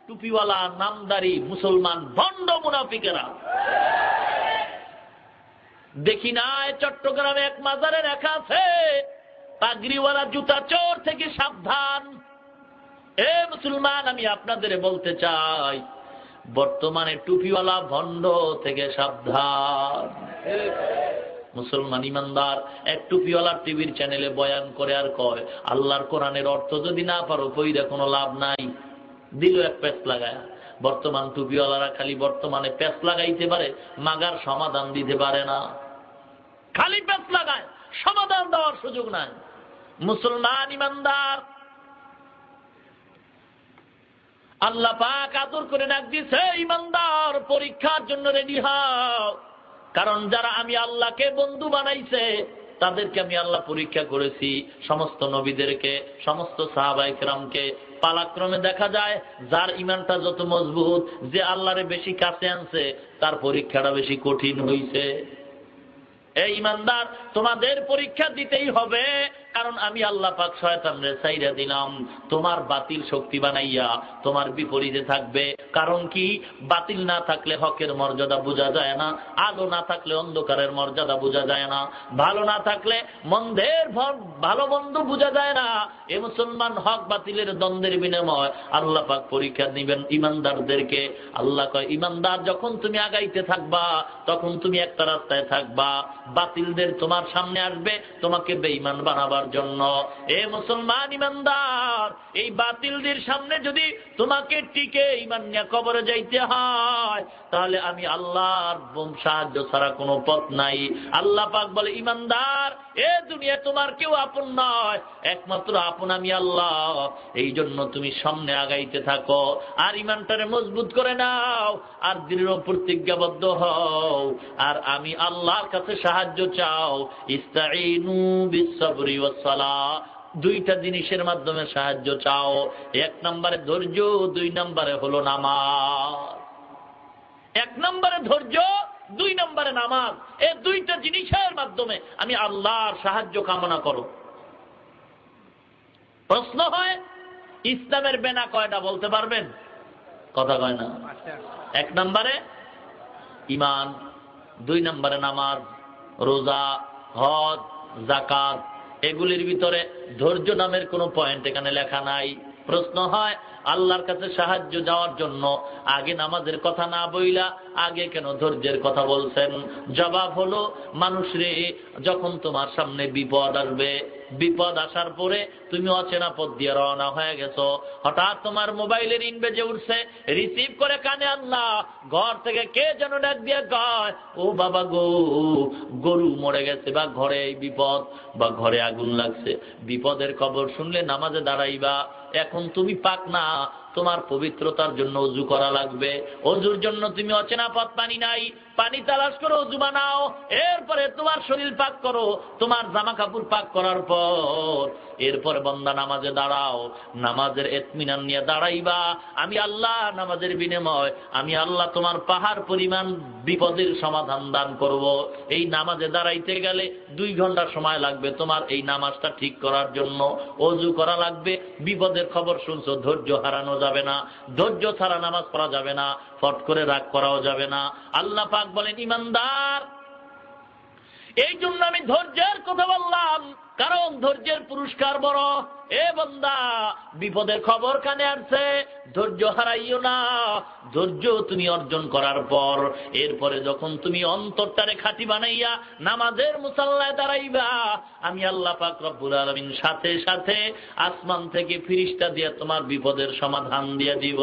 টুপিওয়ালা নামদারি মুসলমান ভণ্ড মুনাফিকেরা। দেখি না চট্টগ্রামে এক মাজারে লেখা আছে, পাগড়িওয়ালা জুতা চোর থেকে সাবধান। এ মুসলমান, আমি আপনাদের বলতে চাই, বর্তমানে টুপিওয়ালা ভণ্ড থেকে সাবধান। মুসলমান ইমানদার এক টুপিওয়ালার টিভির চ্যানেলে বয়ান করে আর কয়, আল্লাহর কোরআনের অর্থ যদি না পারো কইরে কোনো লাভ নাই, দিল এক প্যাচ লাগায়। বর্তমান টুপিওয়ালারা খালি বর্তমানে প্যাচ লাগাইতে পারে, মাগার সমাধান দিতে পারে না, খালি প্যাচ লাগায়, সমাধান দেওয়ার সুযোগ নাই। মুসলমান ইমানদার, আল্লাহ পাক আদর করে ডাক দিছে, ইমানদার পরীক্ষার জন্য রেডি হও। কারণ যারা আমি আল্লাহকে বন্ধু বানাইছে তাদেরকে আমি আল্লাহ পরীক্ষা করেছি, সমস্ত নবীদেরকে, সমস্ত সাহাবায়ে কেরামকে। পালাক্রমে দেখা যায় যার ইমানটা যত মজবুত, যে আল্লাহরে বেশি কাছে আনছে, তার পরীক্ষাটা বেশি কঠিন হইছে। এই ইমানদার, তোমাদের পরীক্ষা দিতেই হবে, কারণ আমি আল্লাহ পাক শয়তানরে ছাইরা দিলাম তোমার বাতিল শক্তি বানাইয়া তোমার বিপরীতে থাকবে। কারণ কি? বাতিল না থাকলে হকের মর্যাদা বোঝা যায় না, আলো না থাকলে অন্ধকারের মর্যাদা বোঝা যায় না, ভালো না থাকলে মন্দের ভালো মন্দ বোঝা যায় না। এ মুসলমান, হক বাতিলের দ্বন্দ্বের বিনিময় আল্লাহ পাক পরীক্ষা দিবেন ইমানদারদেরকে। আল্লাহ কয়, ইমানদার যখন তুমি আগাইতে থাকবা তখন তুমি একটা রাস্তায় থাকবা, বাতিলদের তোমার সামনে আসবে তোমাকে বেঈমান বানাবার জন্য। এ মুসলমান ইমানদার, এই বাতিলদের সামনে যদি তোমাকে টিকে ঈমান নিয়ে কবরে যাইতে হয়, তাহলে আমি আল্লাহর সাহায্য ছাড়া কোনো পথ নাই। আল্লাহ পাক বলে, ইমানদার, এ দুনিয়া তোমার কেউ আপন নয়, একমাত্র আপন আমি আল্লাহ। এই জন্য তুমি সামনে আগাইতে থাকো, আর ঈমানটারে মজবুত করে নাও, আর দৃঢ় প্রতিজ্ঞাবদ্ধ হও, আর আমি আল্লাহর কাছে সাহায্য চাও। ইস্তাঈনু বিস-সাবরি ওয়াস-সালাহ, দুইটা জিনিসের মাধ্যমে সাহায্য চাও। এক নম্বরে ধৈর্য, দুই নম্বরে হলো নামাজ। এক নম্বরে ধৈর্য, দুই নম্বরে নামাজ। এই দুইটা জিনিসের মাধ্যমে আমি আল্লাহর সাহায্য কামনা করো। প্রশ্ন হয়, ইসলামের বেনা কয়টা বলতে পারবেন? কথা কয় না। এক নম্বরে ঈমান, দুই নম্বরে নামাজ, রোজা, হজ, যাকাত। এগুলির ভিতরে ধৈর্য নামের কোনো পয়েন্ট এখানে লেখা নাই। প্রশ্ন হয়, আল্লাহর কাছে সাহায্য যাওয়ার জন্য আগে নামাজের কথা না বইলা আগে কেন ধৈর্যের কথা বলছেন? জবাব হলো, মানুষ রে, যখন তোমার সামনে বিপদ আসবে বিপদ আসার পরে তুমি অচেনা পথ দিয়ে রওনা হয়ে গেছো, হঠাৎ তোমার মোবাইলের রিং বেজে উঠছে, রিসিভ করে কানে আল্লাহ, ঘর থেকে কে যেন ডাক দিয়ে কয়, ও বাবা গো, গরু মরে গেছে, বা ঘরে এই বিপদ, বা ঘরে আগুন লাগছে। বিপদের খবর শুনলে নামাজে দাঁড়াইবা। এখন তুমি পাক না, তোমার পবিত্রতার জন্য ওযু করা লাগবে। ওযুর জন্য তুমি অচেনা পথ, পানি নাই, পানি তালাশ করো, ওযু বানাও, এরপরে তোমার শরীর পাক করো, তোমার জামা কাপড় পাক করার পর এরপরে বান্দা নামাজে দাঁড়াও। নামাজের ইতমিনান নিয়ে দাঁড়াইবা। আমি আল্লাহ নামাজের বিনিময় আমি আল্লাহ তোমার পাহাড় পরিমাণ বিপদের সমাধান দান করব। এই নামাজে দাঁড়াইতে গেলে 2 ঘন্টা সময় লাগবে তোমার এই নামাজটা ঠিক করার জন্য। ওযু করা লাগবে। বিপদের খবর শুনছো, ধৈর্য হারানো যাবে না, ধৈর্য ছাড়া নামাজ পড়া যাবে না, ফট করে রাগ করাও যাবে না। আল্লাহ পাক বলেন, ইমানদার, এই জন্য আমি ধৈর্যের কথা বললাম, কারণ ধৈর্যের পুরস্কার বড়। এ বান্দা, বিপদের খবর কানে আসছে, ধৈর্য হারাইও না। ধৈর্য তুমি অর্জন করার পর এরপরে যখন তুমি অন্তরটারে খাঁটি বানাইয়া নামাজের মুসাল্লায় দাঁড়াইবা, আমি আল্লাহ পাক রব্বুল আলামিন সাথে সাথে আসমান থেকে ফিরিস্তা দিয়ে তোমার বিপদের সমাধান দিয়ে দিব।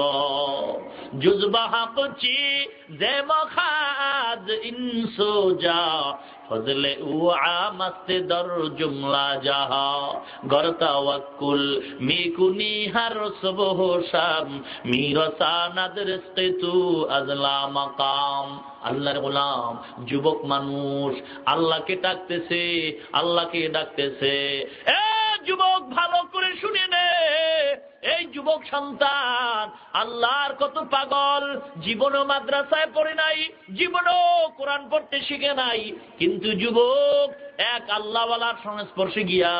জুজবাহা কুচি যে মখাজ ইনসুজা ফজলে উআ মাস্তে দর জুমলা জাহা গরতা ওয়াকুল মিকুনি হার সুবহ শাম মিরসানাদ রিজকে তু আজলা মাকাম। আল্লাহর গোলাম, যুবক মানুষ আল্লাহকে ডাকতেছে, আল্লাহকে ডাকতেছে। এ যুবক, ভালো করে শুনে নে, এই যুবক সন্তান আল্লাহর কত পাগল, জীবনও মাদ্রাসায় পড়ে নাই, জীবনও কোরআন পড়তে শিখে নাই, কিন্তু যুবক এক আল্লাহওয়ালার সংস্পর্শে গিয়া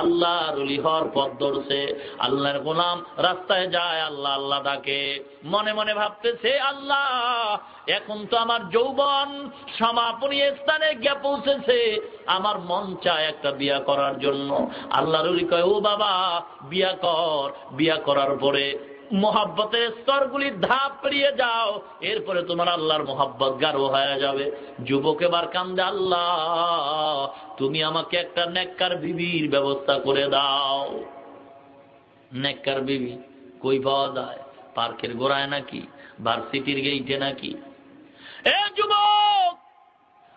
আল্লাহর ওলি হওয়ার পথ ধরছে। আল্লাহর গোলাম রাস্তায় যায়, আল্লাহ আল্লাহ ডাকে, মনে মনে ভাবতেছে, আল্লাহ এখন তো আমার যৌবন সমাপনী স্থানে গিয়ে পৌঁছেছে, আমার মন চায় একটা বিয়া করার জন্য। আল্লাহর ওলি কয়, ও বাবা, বিয়া কর, বিয়া করার পরে মোহাব্বতের স্তরগুলি ধাপ পেরিয়ে যাও, এরপরে তোমার আল্লাহর মোহাব্বত গাঢ় হয়ে যাবে। যুবক এবার কান্দে, আল্লাহ তুমি আমাকে একটা নেককার বিবির ব্যবস্থা করে দাও। নেককার বিবি কই পাওয়া যায়? পার্কের গোড়ায় নাকি, ভার্সিটির গেইটে নাকি? এ যুবক,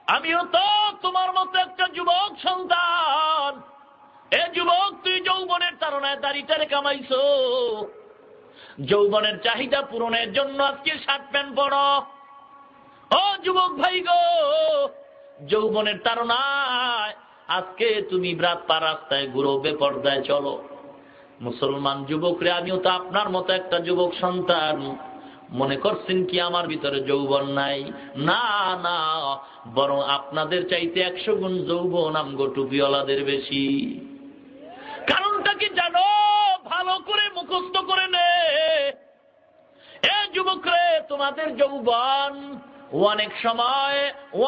আমিও তো তোমার মতো একটা যুবক সন্তান। এ যুবক, তুই যৌবনের তাড়নায় দাড়িটারে কামাইছো, যৌবনের চাহিদা পূরণের জন্য আজকে শার্ট প্যান্ট পরো। ও যুবক ভাই গো, যৌবনের তাড়নায় আজকে তুমি রাত পা রাস্তায় ঘুরো, বেপরদায় চলো। মুসলমান যুবকরে, আমিও তো আপনার মতো একটা যুবক সন্তান। মনে করছেন কি আমার ভিতরে যৌবন নাই? না না, বরং আপনাদের চাইতে 100 গুণ যৌবন আমগো টুপিওয়ালাদের বেশি। কারণটা কি জানো? ভালো করে মুখস্থ করে নে। এ যুবকরে, তোমাদের যৌবন অনেক সময়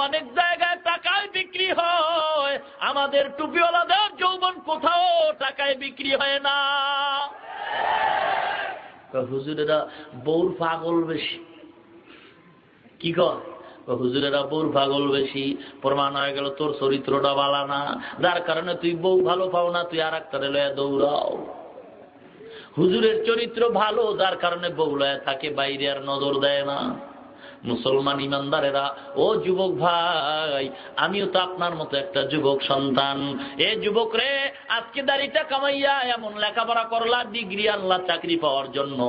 অনেক জায়গায় টাকায় বিক্রি হয়, আমাদের টুপিওয়ালাদের যৌবন কোথাও টাকায় বিক্রি হয় না। হুজুরেরা বউর পাগল বেশি। কি কর? হুজুরেরা বউর পাগল বেশি। প্রমাণ হয়ে গেল তোর চরিত্রটা ভালো না, যার কারণে তুই বউ ভালো পাও না, তুই আর একটা লয়ে দৌড়াও। হুজুরের চরিত্র ভালো, যার কারণে বউ লয়ে থাকে, বাইরে আর নজর দেয় না। মুসলমান ইমানদারেরা, ও যুবক ভাই, আমিও তো আপনার মতো একটা যুবক সন্তান। এ যুবক রে, আজকে দাড়িটা কামাইয়া এমন লেখাপড়া করলা, ডিগ্রি আনলা চাকরি পাওয়ার জন্য।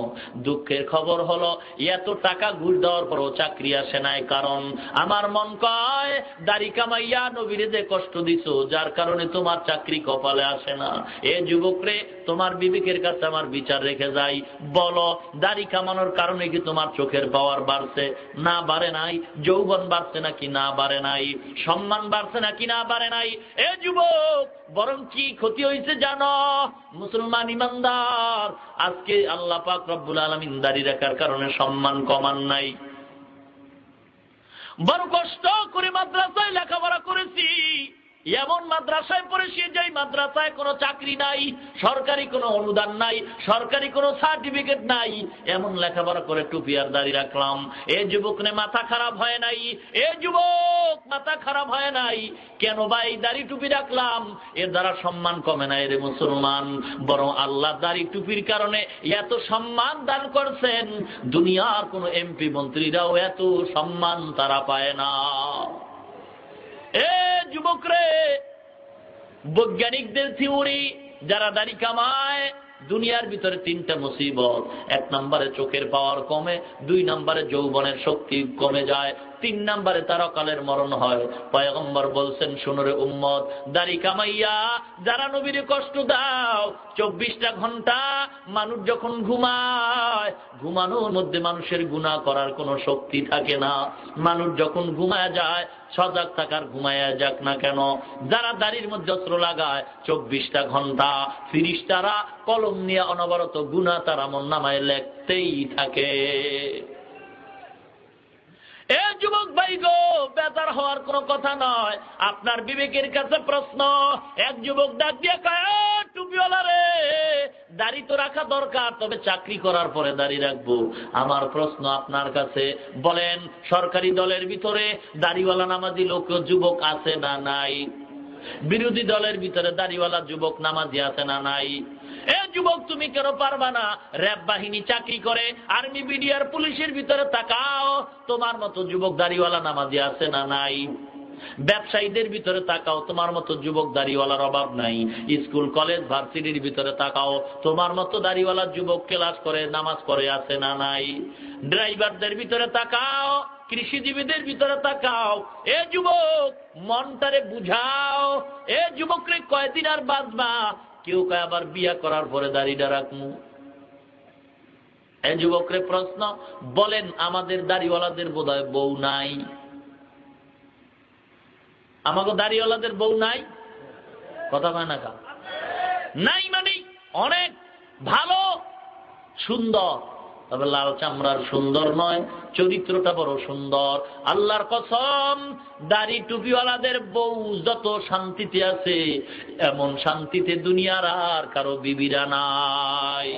দুঃখের খবর হলো, এত টাকা ঘুষ দেওয়ার পরও চাকরি আসে নাই। কারণ আমার মন কয়, দাড়ি কামাইয়া নবীরে যে কষ্ট দিছো, যার কারণে তোমার চাকরি কপালে আসে না। এ যুবক রে, তোমার বিবেকের কাছে আমার বিচার রেখে যাই, বলো, দাড়ি কামানোর কারণে কি তোমার চোখের পাওয়ার বাড়ছে না বাড়ে নাই? যৌবন বাড়ছে নাকি না বাড়ে নাই? সম্মান বাড়ছে নাকি না বাড়ে নাই? এ যুবক, বরং কি ক্ষতি হয়েছে জানো? মুসলমান ইমানদার, আজকে আল্লাহ পাক রব্বুল আলামিন দাড়ি রাখার কারণে সম্মান কমান নাই। বড় কষ্ট করে মাদ্রাসায় লেখাপড়া করেছি, এমন মাদ্রাসায় পড়েছি যেই মাদ্রাসায় কোনো চাকরি নাই, সরকারি কোনো অনুদান নাই, সরকারি কোনো সার্টিফিকেট নাই, এমন লেখাপড়া করে টুপি আর দাড়ি রাখলাম। এ যুবক নে মাথা খারাপ হয় নাই? এ যুবক মাথা খারাপ হয় নাই? কেন ভাই দাড়ি টুপি রাখলাম? এর দ্বারা সম্মান কমে না রে মুসলমান, বরং আল্লাহ দাড়ি টুপির কারণে এত সম্মান দান করছেন, দুনিয়ার কোন এমপি মন্ত্রীরাও এত সম্মান তারা পায় না। এ যুবক রে, বৈজ্ঞানিকদের থিওরি, যারা দাড়ি কামায় দুনিয়ার ভিতরে তিনটা মুসিবত। এক নম্বরে চোখের পাওয়ার কমে, দুই নম্বরে যৌবনের শক্তি কমে যায়, তিন নম্বরে তার অকালের মরণ হয়। পয়গম্বর বলছেন, শুনো রে উম্মত, দাড়ি কামাইয়া যারা নবীরে কষ্ট দাও, 24টা ঘন্টা মানুষ যখন ঘুমায়, ঘুমানোর মধ্যে মানুষের গুনাহ করার কোনো শক্তি থাকে না। মানুষ যখন ঘুমায় যায়, সজাগ থাকার ঘুমায়া যাক না কেন, যারা দাড়ির মধ্যে অস্ত্র লাগায় 24টা ঘন্টা ফেরেশতারা কলম নিয়ে অনবরত গুনাহ তার আমলনামায় লিখতেই থাকে। এ যুবক ভাই গো, বেজার হওয়ার কোনো কথা নয়। আপনার বিবেকের কাছে প্রশ্ন। এক যুবক ডাক দিয়ে কয়, টুপিওয়ালা রে, দাড়ি তো রাখা দরকার, তবে চাকরি করার পরে দাড়ি রাখবো। আমার প্রশ্ন আপনার কাছে, বলেন সরকারি দলের ভিতরে দাড়িওয়ালা নামাজি লোক যুবক আছে না নাই? বিরোধী দলের ভিতরে দাড়িওয়ালা যুবক নামাজি আছে না নাই? এ যুবক, তুমি কেন পারবা না? র্যাব বাহিনী চাকরি করে, আর্মি বিডিআর পুলিশের ভিতরে তাকাও, তোমার মতো যুবক দাড়িওয়ালা নামাজি আছে না নাই? ব্যবসায়ীদের ভিতরে তাকাও, তোমার মতো যুবক দাড়িওয়ালার অভাব নাই। স্কুল কলেজ ভার্সিটির ভিতরে তাকাও, তোমার মতো দাড়িওয়ালা যুবক ক্লাস করে নামাজ পড়ে আছে না নাই? ড্রাইভারদের ভিতরে তাকাও, কৃষিজীবীদের ভিতরে তাকাও। এ যুবক, মনটারে বুঝাও। এ যুবক রে, কয়দিন আর বাঁচবা? কেউ কয় আবার বিয়া করার পরে দাড়িটা রাখমু। এ যুবক রে প্রশ্ন, বলেন আমাদের দাড়িওয়ালাদের বোধহয় বউ নাই? আমাকে দাড়িওয়ালাদের বউ নাই? কথা কয় না কা? নাই মানে অনেক ভালো সুন্দর, তবে লাল চামড়ার সুন্দর নয়, চরিত্রটা বড় সুন্দর। আল্লাহর কসম, দাড়ি টুপিওয়ালাদের বউ যত শান্তিতে আছে, এমন শান্তিতে দুনিয়ার আর কারো বিবিরা নাই।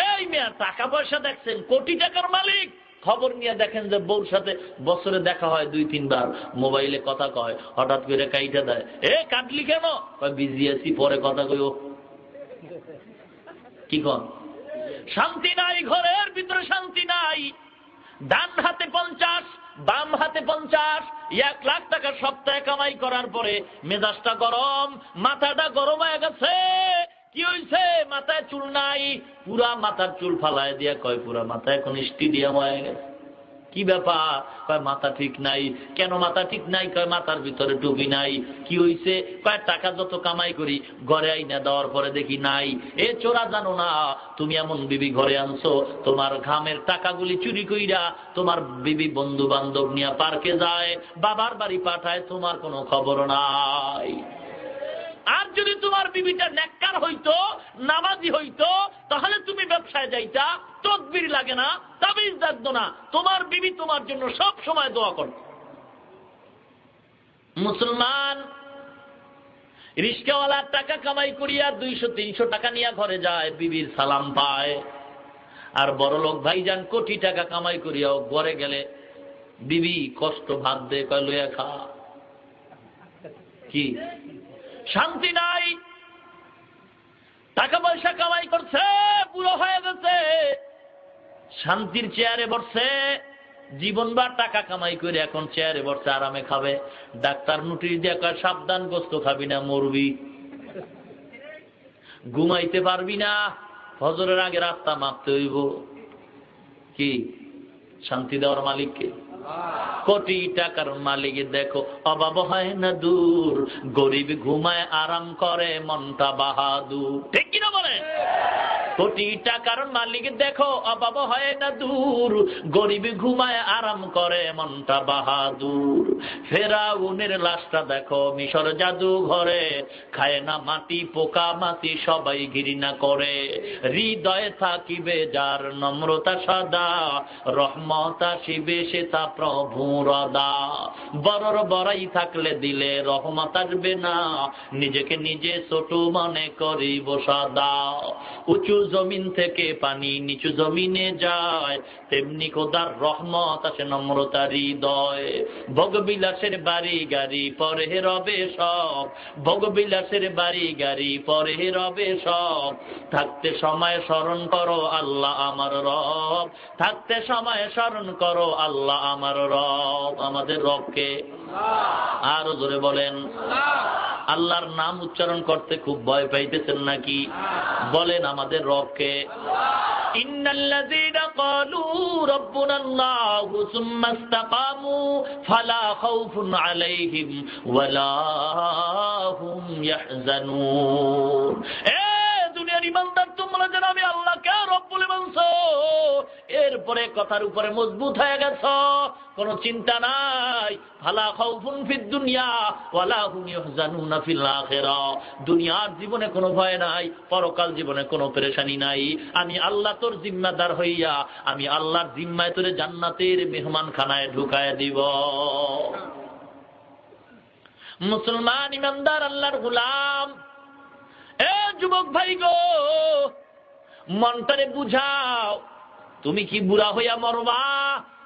এই মেয়া, টাকা পয়সা দেখছেন, কোটি টাকার মালিক, খবর নিয়ে দেখেন যে বউর সাথে বছরে দেখা হয় 2-3 বার, মোবাইলে কথা কয়, হঠাৎ করে কাইটা দেয়। এ কাটলি কেন? বিজি আছি, পরে কথা কইও। কি কন? শান্তি নাই, ঘরের ভিতরে শান্তি নাই। ডান হাতে 50, বাম হাতে 50, 1 লাখ টাকা সপ্তাহে কামাই করার পরে মেজাজটা গরম, মাথাটা গরম হয়ে গেছে। কি হয়েছে? মাথায় চুল নাই, পুরা মাথার চুল ফালায় দিয়া কয় পুরা মাথা এখন স্টেডিয়াম হয়ে গেছে। কি ব্যাপার? কয় মাথা ঠিক নাই। কেন মাথা ঠিক নাই? কয় মাথার ভিতরে টুপি নাই। কি হইছে? কয় টাকা যত কামাই করি ঘরে আইনা দেওয়ার পরে দেখি নাই। এ চোরা, জানো না তুমি এমন বিবি ঘরে আনছো, তোমার ঘামের টাকাগুলি চুরি কইরা তোমার বিবি বন্ধু বান্ধব নিয়ে পার্কে যায়, বাবার বাড়ি পাঠায়, তোমার কোনো খবর নাই। আর যদি তোমার বিবিটা নেককার হইতো, নামাজি হইতো, তাহলে তুমি ব্যবসায় যাইতা, তকবীর লাগে না, তাবিজ লাগতো না, তোমার বিবি তোমার জন্য সব সময় দোয়া করত। মুসলমান রিস্কাওয়ালার টাকা কামাই করিয়া 200-300 টাকা নিয়ে ঘরে যায়, বিবির সালাম পায়। আর বড় লোক ভাইজান কোটি টাকা কামাই করিয়াও ঘরে গেলে বিবি কষ্ট ভাত দে, কয় লইয়া খা। কি শান্তি নাই? টাকা পয়সা কামাই করছে, পুরো হয়ে গেছে, শান্তির চেয়ারে বসছে, জীবনবার টাকা কামাই করে এখন চেয়ারে বসছে, আরামে খাবে। ডাক্তার নোটিশ দিয়ে কয় সাবধান, গোস্ত খাবি না, মরবি। ঘুমাইতে পারবি না, ফজরের আগে রাস্তা মাপতে হইব। কি শান্তি দেওয়ার মালিককে? কোটি টাকার মালিক দেখো, অভাব হয় না দূর, গরিব ঘুমায় আরাম করে, মনটা বাহাদুর। ঠিক কিনা বলে? কোটি টাকার মালিক দেখো অভাব হয় না দূর, গরিব ঘুমায় আরাম করে মনটা বাহাদুর। ফেরাউনের লাশটা দেখো মিশর জাদু ঘরে, খায় না মাটি পোকা মাটি সবাই ঘৃণা করে। হৃদয়ে থাকিবে যার নম্রতা সদা, রহমত আসিবে সে তা প্রভুর অদা। বড়র বড়াই থাকলে দিলে রহমত আসবে না, নিজেকে নিজে ছোট মনে করিব সদা। উঁচু জমিন থেকে পানি নিচু জমিনে যায়, তেমনি খোদার রহমত আসে নম্রতা হৃদয়। ভোগবিলাসের বাড়ি গাড়ি পরে রবে সব, ভোগবিলাসের বাড়ি গাড়ি পরে রবে সব। থাকতে সময় স্মরণ করো আল্লাহ আমার রব, থাকতে সময় স্মরণ করো আল্লাহ আমার রব। আমাদের রবকে আরো জোরে বলেন। আল্লাহর নাম উচ্চারণ করতে খুব ভয় পাইতেছেন নাকি? বলেন আমাদের রবকে। ইন্নাল্লাযীনা ক্বালু রাব্বুনাল্লাহু সুম্মা ইসতাকামু ফালা খাউফুন আলাইহিম ওয়ালা হুম ইয়াহজানুন। দুনিয়ার ইমানদার তোমরা যেন আমি আল্লাহকে রব বলে মানছো, এরপরে কথার উপরে মজবুত হয়ে গেছ, কোনো চিন্তা নাই। ফালা খাউফুন ফিদ দুনিয়া ওয়ালা হুম ইয়াহজানুনা ফিল আখিরাহ। দুনিয়ার জীবনে কোনো ভয় নাই, পরকাল জীবনে কোনো পেরেশানি নাই। আমি আল্লাহ তোর জিম্মাদার হইয়া আমি আল্লাহর জিম্মায় তোরে জান্নাতের মেহমানখানায় ঢুকায় দিব। মুসলমান ইমানদার আল্লাহর গোলাম, এ যুবক ভাই গো, মনটারে বুঝাও, তুমি কি বুড়া হইয়া মরবা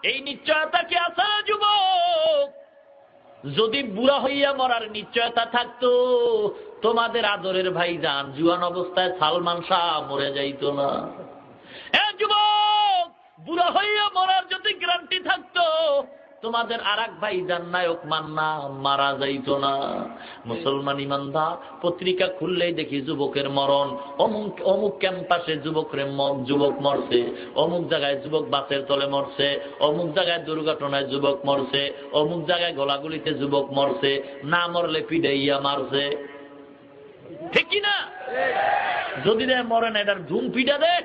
এই নিশ্চয়তা কি আছে যুবক? যদি বুড়া হইয়া মরার নিশ্চয়তা থাকতো, তোমাদের আদরের ভাইজান জুয়ান অবস্থায় সালমান শাহ মরে যাইতো না। এ যুবক, বুড়া হইয়া মরার যদি গ্যারান্টি থাকতো, তোমাদের আরেক ভাইজান নায়ক মান্না মারা যাইতো না। মুসলমান ইমানদার, পত্রিকা খুললেই দেখি যুবকের মরণ। অমুক অমুক ক্যাম্পাসে যুবক মরছে, অমুক জায়গায় যুবক বাসের তলে মরছে, অমুক জায়গায় দুর্ঘটনায় যুবক মরছে, অমুক জায়গায় গোলাগুলিতে যুবক মরছে, না মরলে পিডাইয়া মারছে। ঠিক কিনা? যদি মরে না এটার ধুম পিডা দেখ,